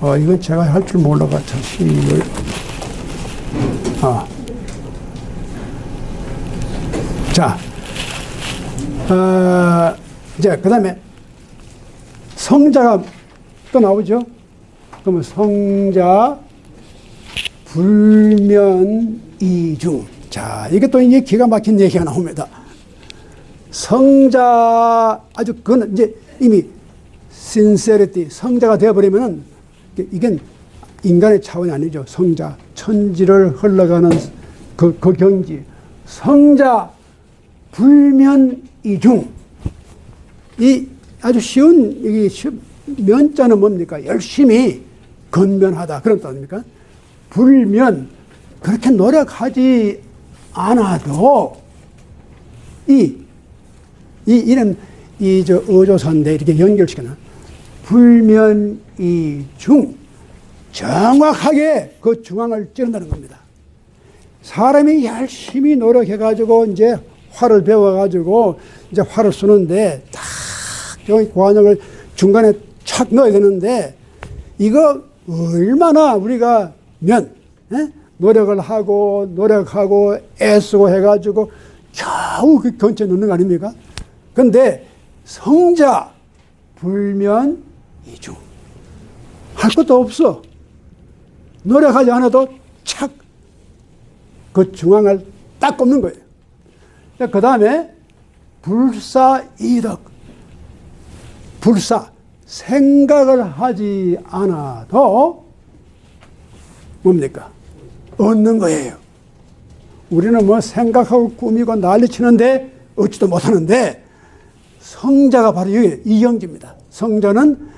Speaker 1: 이건 제가 할 줄 몰라가 참, 자. 이제 그 다음에 성자가 또 나오죠. 그러면 성자 불면이중. 자, 이게 또 이제 기가 막힌 얘기가 나옵니다. 성자 그건 이제 이미 sincerity, 성자가 되어버리면은 이건 인간의 차원이 아니죠. 성자, 천지를 흘러가는 그 경지. 성자 불면이중. 이 아주 쉬운, 이 면자는 뭡니까? 열심히 건면하다. 그런 뜻 아닙니까? 불면, 그렇게 노력하지 않아도, 이런, 어조선대 이렇게 연결시키는 불면이중. 정확하게 그 중앙을 찌른다는 겁니다. 사람이 열심히 노력해가지고, 이제 활을 배워가지고, 이제 활을 쏘는데, 딱, 저기 관역을 중간에 착 넣어야 되는데, 이거 얼마나 우리가 노력을 하고, 노력하고, 애쓰고 해가지고, 겨우 그 근처에 넣는 거 아닙니까? 근데, 성자, 불면, 이중. 할 것도 없어. 노력하지 않아도 착 그 중앙을 딱 꼽는 거예요. 그 다음에 불사이득. 불사. 생각을 하지 않아도 뭡니까? 얻는 거예요. 우리는 뭐 생각하고 꾸미고 난리치는데 얻지도 못하는데 성자가 바로 이 경지입니다. 성자는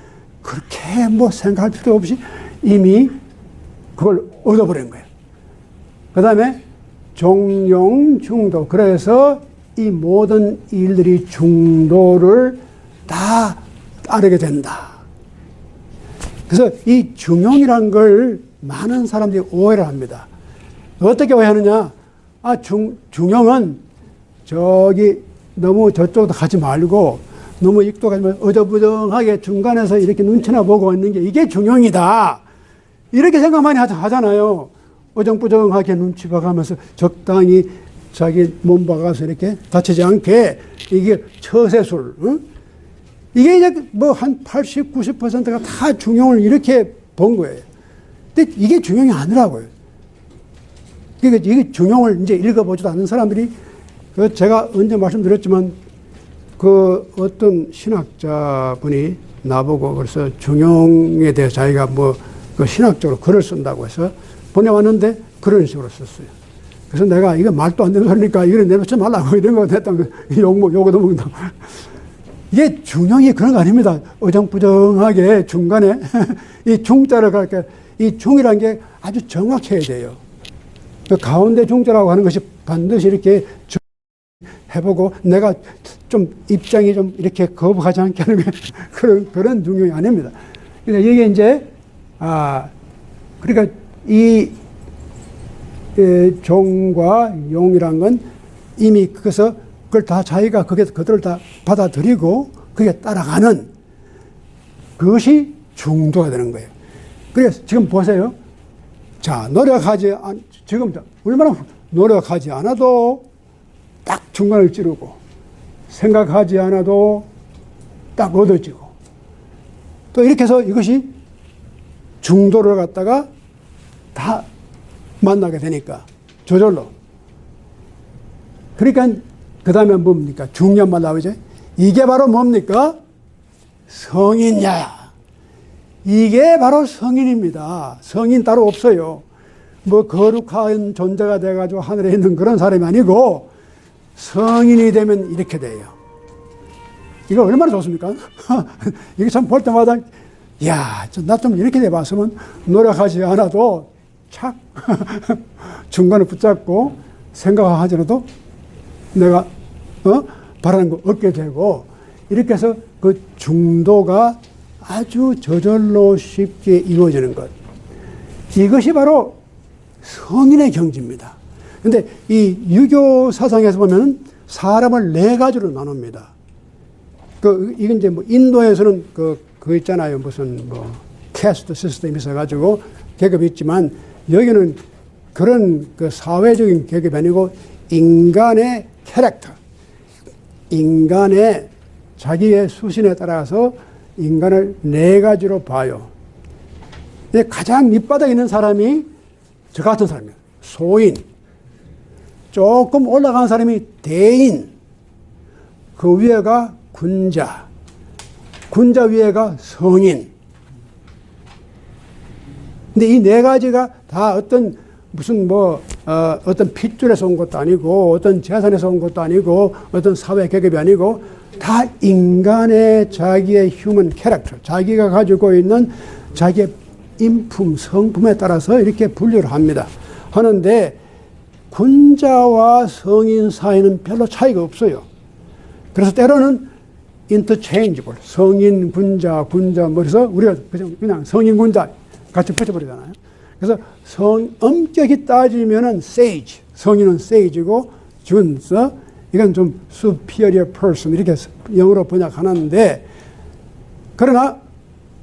Speaker 1: 그렇게 뭐 생각할 필요 없이 이미 그걸 얻어버린 거예요. 그 다음에 종용중도. 그래서 이 모든 일들이 중도를 다 따르게 된다. 그래서 이 중용이라는 걸 많은 사람들이 오해를 합니다. 어떻게 오해하느냐? 중용은 저기 너무 저쪽으로 가지 말고 너무 이쪽으로 가지 말고 어저부정하게 중간에서 이렇게 눈치나 보고 있는 게 이게 중용이다. 이렇게 생각 많이 하잖아요. 어정부정하게 눈치 봐가면서 적당히 자기 몸 봐가서 이렇게 다치지 않게 이게 처세술. 응? 이게 이제 뭐 한 80, 90%가 다 중용을 이렇게 본 거예요. 근데 이게 중용이 아니라고요. 그러니까 이게 중용을 이제 읽어보지도 않는 사람들이 제가 언제 말씀드렸지만 그 어떤 신학자분이 나보고 그래서 중용에 대해 자기가 뭐 그 신학적으로 글을 쓴다고 해서 보내왔는데 그런 식으로 썼어요. 그래서 내가 이거 말도 안 되는 소리니까 이걸 내놓지 말라고 이런 거 했던 요거도 먹는다. 이게 중용이 그런 거 아닙니다. 어정부정하게 중간에 이 중자를 갈까 이 중이라는 게 아주 정확해야 돼요. 그 가운데 중자라고 하는 것이 반드시 이렇게 해보고 내가 좀 입장이 좀 이렇게 거부하지 않게 하는 그런 중용이 아닙니다. 그러니까 이게 이제 그러니까 이 종과 용이란 건 이미 그래서 그걸 다 자기가 그들을 다 받아들이고 그게 따라가는 그것이 중도가 되는 거예요. 그래서 지금 보세요. 자, 지금 얼마나 노력하지 않아도 딱 중간을 찌르고 생각하지 않아도 딱 얻어지고 또 이렇게 해서 이것이 중도를 갖다가 다 만나게 되니까 저절로. 그러니까 그 다음에 뭡니까? 중년만 나오죠. 이게 바로 뭡니까? 성인야. 이게 바로 성인입니다. 성인 따로 없어요. 뭐 거룩한 존재가 돼가지고 하늘에 있는 그런 사람이 아니고 성인이 되면 이렇게 돼요. 이거 얼마나 좋습니까? 이게 참 볼 때마다 야, 나 좀 이렇게 돼봤으면 노력하지 않아도 착 중간에 붙잡고 생각하지 않아도 내가 바라는 거 얻게 되고 이렇게 해서 그 중도가 아주 저절로 쉽게 이루어지는 것. 이것이 바로 성인의 경지입니다. 근데 이 유교 사상에서 보면 사람을 네 가지로 나눕니다. 이건 이제 뭐 인도에서는 그거 있잖아요. 무슨 뭐 캐스트 시스템이 있어가지고 계급이 있지만 여기는 그런 그 사회적인 계급이 아니고 인간의 캐릭터, 인간의 자기의 수신에 따라서 인간을 네 가지로 봐요. 가장 밑바닥에 있는 사람이 저 같은 사람이에요. 소인. 조금 올라간 사람이 대인. 그 위에가 군자. 군자 위에가 성인. 근데 이 네 가지가 다 어떤 무슨 어떤 핏줄에서 온 것도 아니고 어떤 재산에서 온 것도 아니고 어떤 사회 계급이 아니고 다 인간의 자기의 휴먼 캐릭터, 자기가 가지고 있는 자기의 인품, 성품에 따라서 이렇게 분류를 합니다. 하는데 군자와 성인 사이는 별로 차이가 없어요. 그래서 때로는 interchangeable, 성인, 군자, 그래서 우리가 그냥 성인, 군자 같이 붙여버리잖아요. 그래서 엄격히 따지면은 sage, 성인은 sage이고 준서 이건 좀 superior person 이렇게 영어로 번역하는데 그러나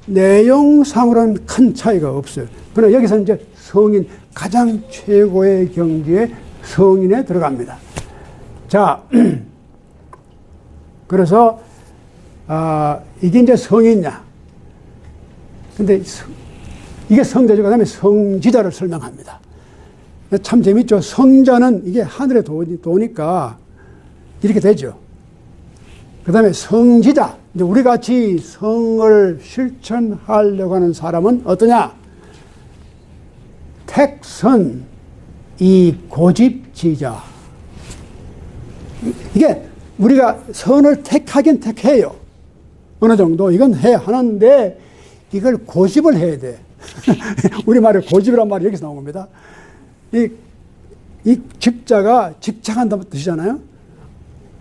Speaker 1: 내용상으로는 큰 차이가 없어요. 그러나 여기서 이제 성인 가장 최고의 경지에 성인에 들어갑니다. 자, 그래서 이게 이제 성인이냐? 근데 이게 성자죠. 그 다음에 성지자를 설명합니다. 참 재밌죠. 성자는 이게 하늘에 도니까 이렇게 되죠. 그 다음에 성지자. 이제 우리 같이 성을 실천하려고 하는 사람은 어떠냐? 택선 이 고집지자. 이게 우리가 선을 택하긴 택해요. 어느 정도 이건 해야 하는데 이걸 고집을 해야 돼. 우리말에 고집이란 말이 여기서 나온 겁니다. 이 직자가 직착한다는 뜻이잖아요.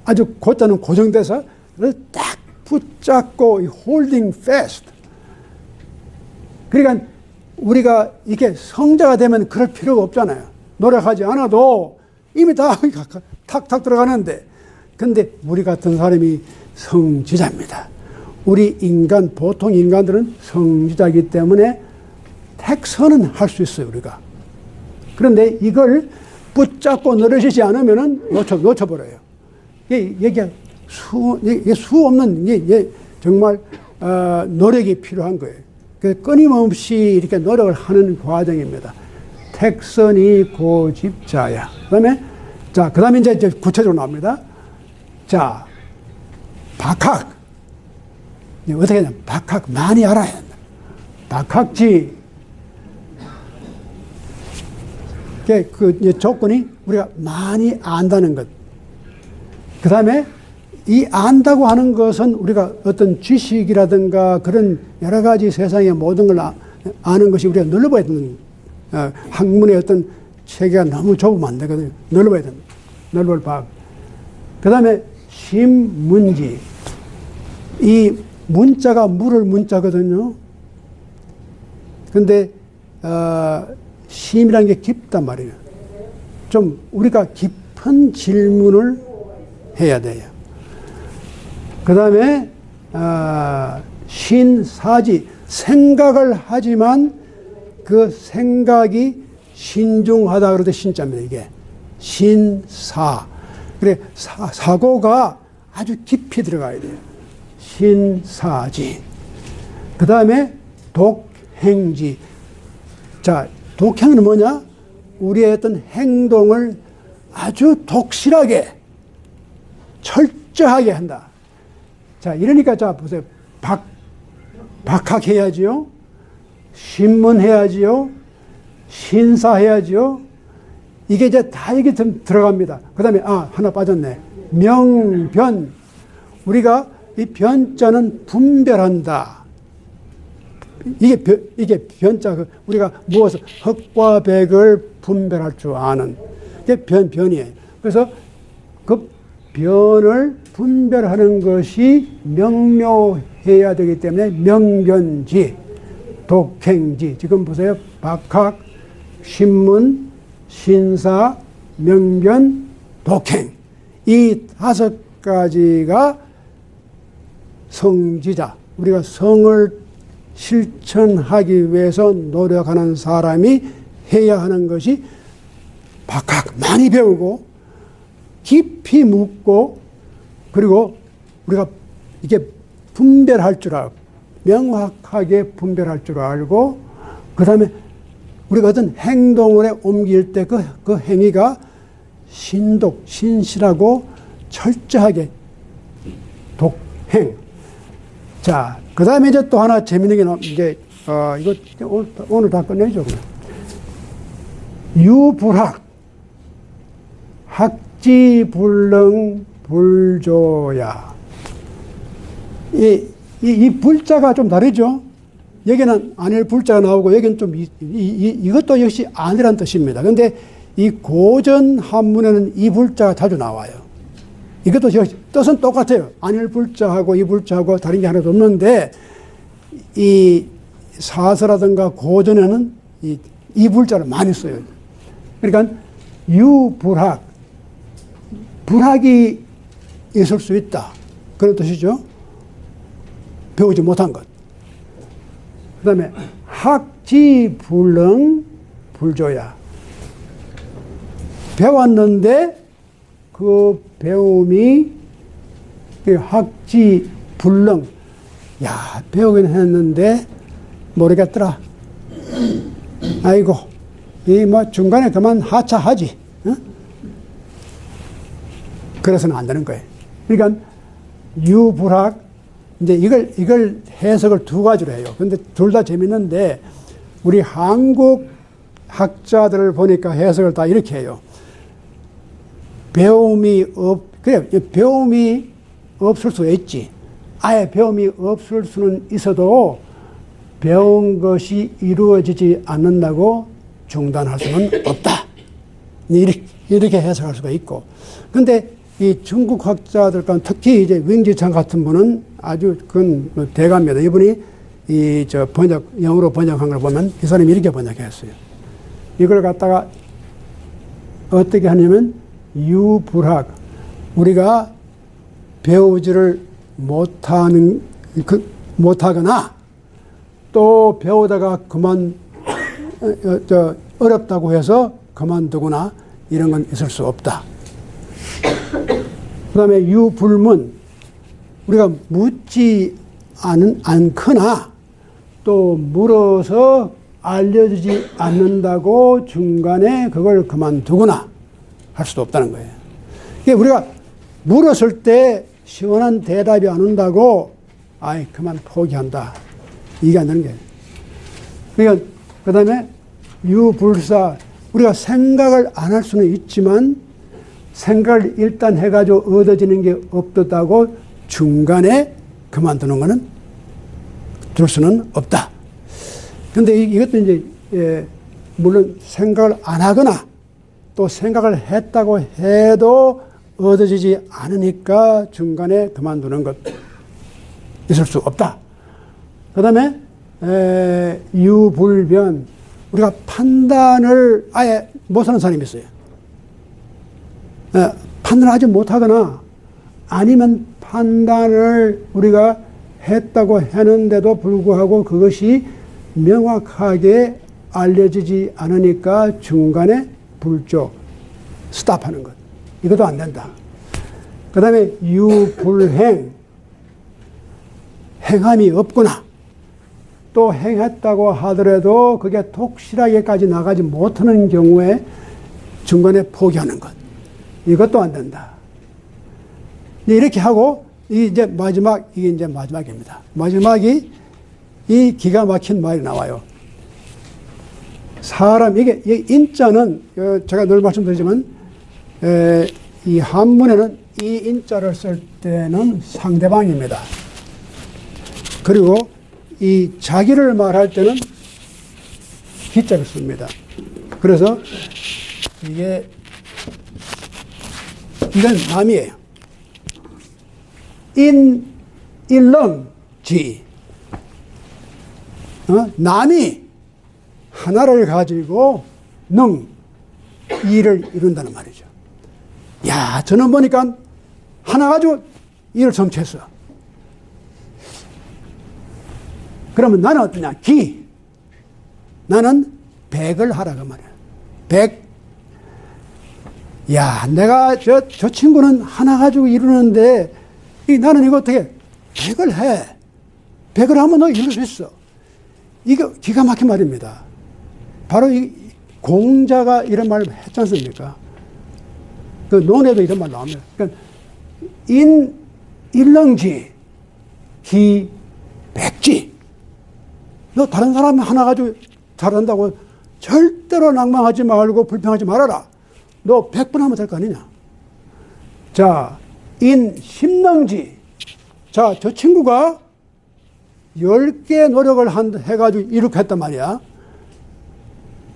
Speaker 1: 아주 고자는 고정돼서 딱 붙잡고 holding fast. 그러니까 우리가 이게 성자가 되면 그럴 필요가 없잖아요. 노력하지 않아도 이미 다 탁탁 들어가는데, 근데 우리 같은 사람이 성지자입니다. 우리 보통 인간들은 성지자이기 때문에 택선은 할 수 있어요, 우리가. 그런데 이걸 붙잡고 늘어지지 않으면은 놓쳐버려요. 이게 수 없는, 이게 정말, 노력이 필요한 거예요. 끊임없이 이렇게 노력을 하는 과정입니다. 택선이 고집자야. 그 다음에 이제 구체적으로 나옵니다. 자, 박학. 어떻게 하냐. 박학 많이 알아야 한다. 박학지. 그 조건이 우리가 많이 안다는 것. 그 다음에 이 안다고 하는 것은 우리가 어떤 지식이라든가 그런 여러 가지 세상의 모든 걸 아는 것이 우리가 넓어야 되는, 학문의 어떤 체계가 너무 좁으면 안 되거든요. 넓어야 됩니다. 넓을 박. 그 다음에 심문지. 이 문자가 물을 문자거든요. 근데, 심이라는 게 깊단 말이에요. 좀 우리가 깊은 질문을 해야 돼요. 그 다음에 신사지. 생각을 하지만 그 생각이 신중하다 그럴 때 신자입니다. 이게 신사. 그래, 사고가 아주 깊이 들어가야 돼요. 신사지. 그 다음에 독행지. 자, 독행은 뭐냐? 우리의 어떤 행동을 아주 독실하게 철저하게 한다. 자, 이러니까 자 보세요. 박학해야지요. 신문해야지요. 신사해야지요. 이게 이제 다 이게 좀 들어갑니다. 그 다음에 하나 빠졌네. 명변. 우리가 이 변자는 분별한다. 이게 변자, 우리가 무엇을 흑과 백을 분별할 줄 아는 이게 변이에요. 그래서 그 변을 분별하는 것이 명료해야 되기 때문에 명변지, 독행지. 지금 보세요. 박학, 신문, 신사, 명변, 독행. 이 5가지가 성지자. 우리가 성을 실천하기 위해서 노력하는 사람이 해야 하는 것이 박학, 많이 배우고 깊이 묻고, 그리고 우리가 이게 분별할 줄 알고 명확하게 분별할 줄 알고, 그 다음에 우리가 어떤 행동을 옮길 때 그 행위가 신실하고 철저하게 독행. 자, 그 다음에 이제 또 하나 재밌는 게 이제 이거 오늘 다 끝내죠. 그냥. 유불학, 학지불능 불조야. 이 불자가 좀 다르죠. 여기는 아닐 불자가 나오고 여기는 좀 이것도 역시 아니란 뜻입니다. 그런데 이 고전 한문에는 이 불자가 자주 나와요. 이것도 역시 뜻은 똑같아요. 아닐 불자하고 이 불자하고 다른 게 하나도 없는데, 이 사서라든가 고전에는 이 불자를 많이 써요. 그러니까 유불학, 불학이 있을 수 있다, 그런 뜻이죠. 배우지 못한 것. 그 다음에 학지불능 불조야. 배웠는데 그 배움이 학지불능. 야, 배우긴 했는데 모르겠더라. 아이고, 이 뭐 중간에 그만 하차하지. 어? 그래서는 안 되는 거예요. 그러니까 유불학, 이제 이걸 해석을 두 가지로 해요. 근데 둘 다 재밌는데, 우리 한국 학자들을 보니까 해석을 다 이렇게 해요. 배움이 없을 수 있지. 아예 배움이 없을 수는 있어도 배운 것이 이루어지지 않는다고 중단할 수는 없다. 이렇게 해석할 수가 있고. 근데 이 중국 학자들, 특히 이제 윙지창 같은 분은 아주 큰 대가입니다. 이분이 영어로 번역한 걸 보면 이 사람이 이렇게 번역했어요. 이걸 갖다가 어떻게 하냐면, 유불학, 우리가 배우지를 못하거나 또 배우다가 어렵다고 해서 그만두거나 이런 건 있을 수 없다. 그 다음에 유불문, 우리가 묻지 않거나 또 물어서 알려주지 않는다고 중간에 그걸 그만두거나 할 수도 없다는 거예요. 이게 우리가 물었을 때 시원한 대답이 안 온다고 아이 그만 포기한다, 이게 안 되는 거예요. 그러니까 그 다음에 유불사, 우리가 생각을 안 할 수는 있지만 생각을 일단 해가지고 얻어지는 게 없었다고 중간에 그만두는 거는 둘 수는 없다. 근데 이것도 이제 물론 생각을 안 하거나 또 생각을 했다고 해도 얻어지지 않으니까 중간에 그만두는 것 있을 수 없다. 그 다음에 유불변, 우리가 판단을 아예 못하는 사람이 있어요. 판단하지 못하거나 아니면 판단을 우리가 했다고 했는데도 불구하고 그것이 명확하게 알려지지 않으니까 중간에 불조, 스탑하는 것. 이것도 안 된다. 그 다음에 유불행, 행함이 없구나. 또 행했다고 하더라도 그게 독실하게까지 나가지 못하는 경우에 중간에 포기하는 것. 이것도 안 된다. 이렇게 하고, 이게 이제 마지막입니다. 마지막이 이 기가 막힌 말이 나와요. 이게 인자는, 제가 늘 말씀드리지만, 이 한문에는 이 인자를 쓸 때는 상대방입니다. 그리고 이 자기를 말할 때는 기자를 씁니다. 그래서 이건 남이에요. 일렁지. 남이 하나를 가지고 일을 이룬다는 말이죠. 야, 저는 보니까 하나 가지고 일을 성취했어. 그러면 나는 어떠냐? 나는 백을 하라 그 말이야. 야, 내가 저 친구는 하나 가지고 이루는데 나는 이거 어떻게 백을 해. 백을 하면 너 이룰 수 있어. 이거 기가 막힌 말입니다. 바로 이 공자가 이런 말을 했지 않습니까? 그 논에도 이런 말 나옵니다. 그러니까 일렁지, 백지. 너 다른 사람이 하나 가지고 잘한다고 절대로 낭망하지 말고 불평하지 말아라. 너 100번 하면 될 거 아니냐. 자, 심능지. 자, 저 친구가 10개 노력을 해가지고 이렇게 했단 말이야.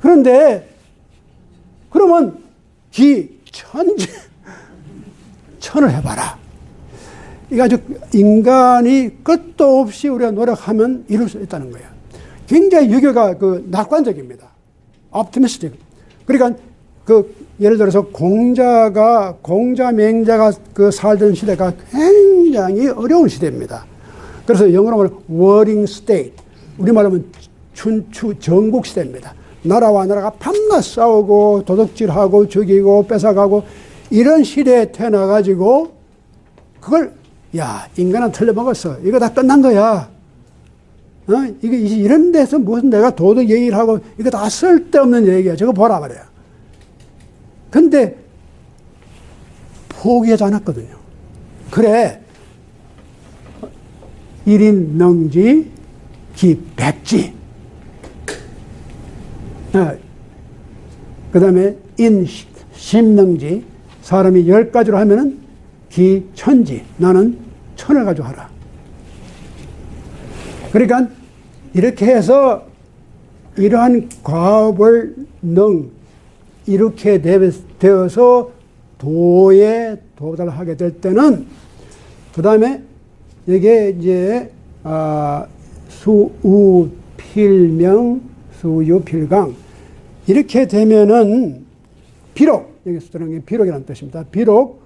Speaker 1: 그런데, 그러면 천을 해봐라. 이거 아주 인간이 끝도 없이 우리가 노력하면 이룰 수 있다는 거예요. 굉장히 유교가 낙관적입니다. optimistic. 그러니까 예를 들어서 공자 맹자가 살던 시대가 굉장히 어려운 시대입니다. 그래서 영어로 말하면 warring state. 우리말로 하면 춘추 전국 시대입니다. 나라와 나라가 밤낮 싸우고 도둑질하고 죽이고 뺏어가고 이런 시대에 태어나가지고 그걸 인간은 틀려먹었어. 이거 다 끝난 거야. 이게 이런 데서 무슨 내가 도덕 얘기를 하고 이거 다 쓸데없는 얘기야. 저거 보라 말이야. 근데 포기하지 않았거든요. 그래. 일인 능지 기백지. 그 다음에 인 심능지. 사람이 10가지로 하면은 기천지. 나는 천을 가지고 하라. 그러니까 이렇게 해서 이러한 과업을 이렇게 되어서 도에 도달하게 될 때는 그 다음에 이게 이제 수우필명 수유필강 이렇게 되면은 비록 여기서 들은 게 비록이라는 뜻입니다. 비록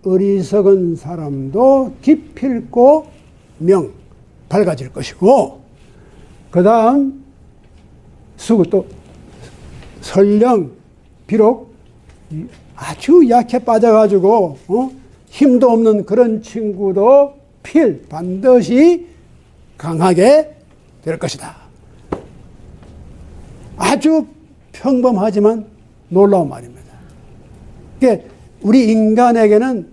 Speaker 1: 어리석은 사람도 기필코 명 밝아질 것이고 그 다음 또 설령 비록 아주 약해 빠져가지고 힘도 없는 그런 친구도 반드시 강하게 될 것이다. 아주 평범하지만 놀라운 말입니다. 그러니까 우리 인간에게는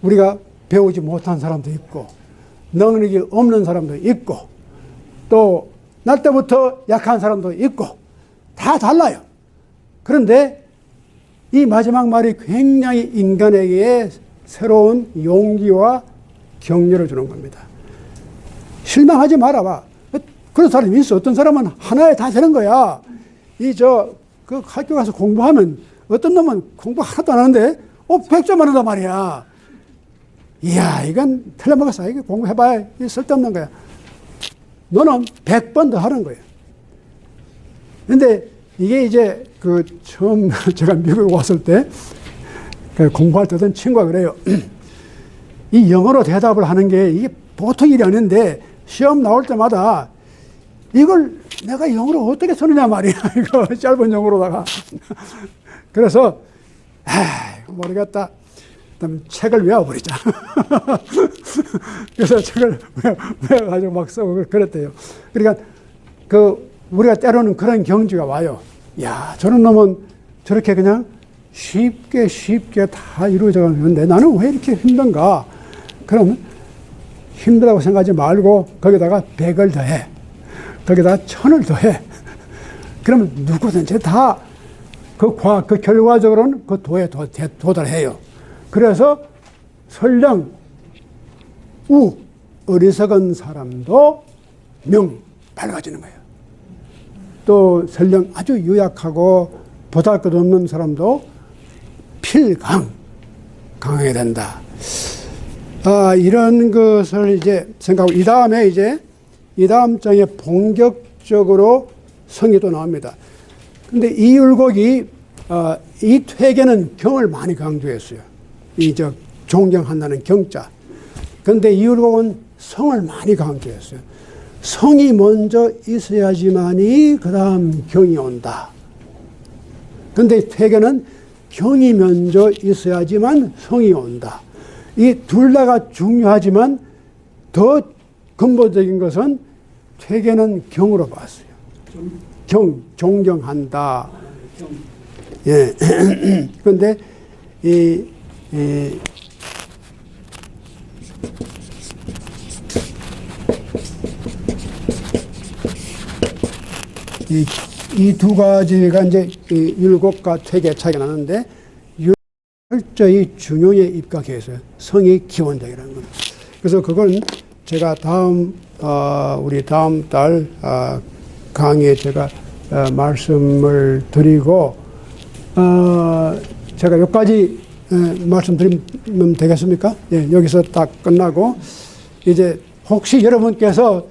Speaker 1: 우리가 배우지 못한 사람도 있고 능력이 없는 사람도 있고 또 날 때부터 약한 사람도 있고 다 달라요. 그런데 이 마지막 말이 굉장히 인간에게 새로운 용기와 격려를 주는 겁니다. 실망하지 말아봐. 그런 사람이 있어. 어떤 사람은 하나에 다 되는 거야. 그 학교 가서 공부하면 어떤 놈은 공부 하나도 안 하는데 100점 하는단 말이야. 이야, 이건 틀려먹었어. 이거 공부해봐야 쓸데없는 거야. 너는 100번 더 하는 거예요. 근데 이게 이제 처음 제가 미국에 왔을 때 공부할 때 어떤 친구가 그래요. 이 영어로 대답을 하는 게 이게 보통 일이 아닌데 시험 나올 때마다 이걸 내가 영어로 어떻게 쓰느냐 말이야. 이거 짧은 영어로다가. 그래서 모르겠다. 그다음 책을 외워버리자. 그래서 책을 외워가지고 막 쓰고 그랬대요. 그러니까 우리가 때로는 그런 경지가 와요. 야, 저런 놈은 저렇게 그냥 쉽게 다 이루어져 가는데 나는 왜 이렇게 힘든가? 그럼 힘들다고 생각하지 말고 거기다가 100을 더해. 거기다가 1000을 더해. 그러면 누구든지 다 그 결과적으로는 그 도에 도달해요. 그래서 설령 어리석은 사람도 밝아지는 거예요. 또 설령 아주 유약하고 보잘것없는 사람도 강하게 된다. 이런 것을 이제 생각하고 이 다음 장에 본격적으로 성의도 나옵니다. 근데 이 율곡이 이 퇴계는 경을 많이 강조했어요. 존경한다는 경자. 그런데 이 율곡은 성을 많이 강조했어요. 성이 먼저 있어야지만이 그 다음 경이 온다. 그런데 퇴계는 경이 먼저 있어야지만 성이 온다. 이 둘 다가 중요하지만 더 근본적인 것은 퇴계는 경으로 봤어요. 존경한다. 예. 그런데 이 두 가지가 이제 율곡과 퇴계 차이가 나는데 철저히 중용에 입각해서 성이 기본적이라는 겁니다. 그래서 그건 제가 우리 다음 달 강의에 제가 말씀을 드리고 제가 여기까지 말씀드리면 되겠습니까? 예, 여기서 딱 끝나고 이제 혹시 여러분께서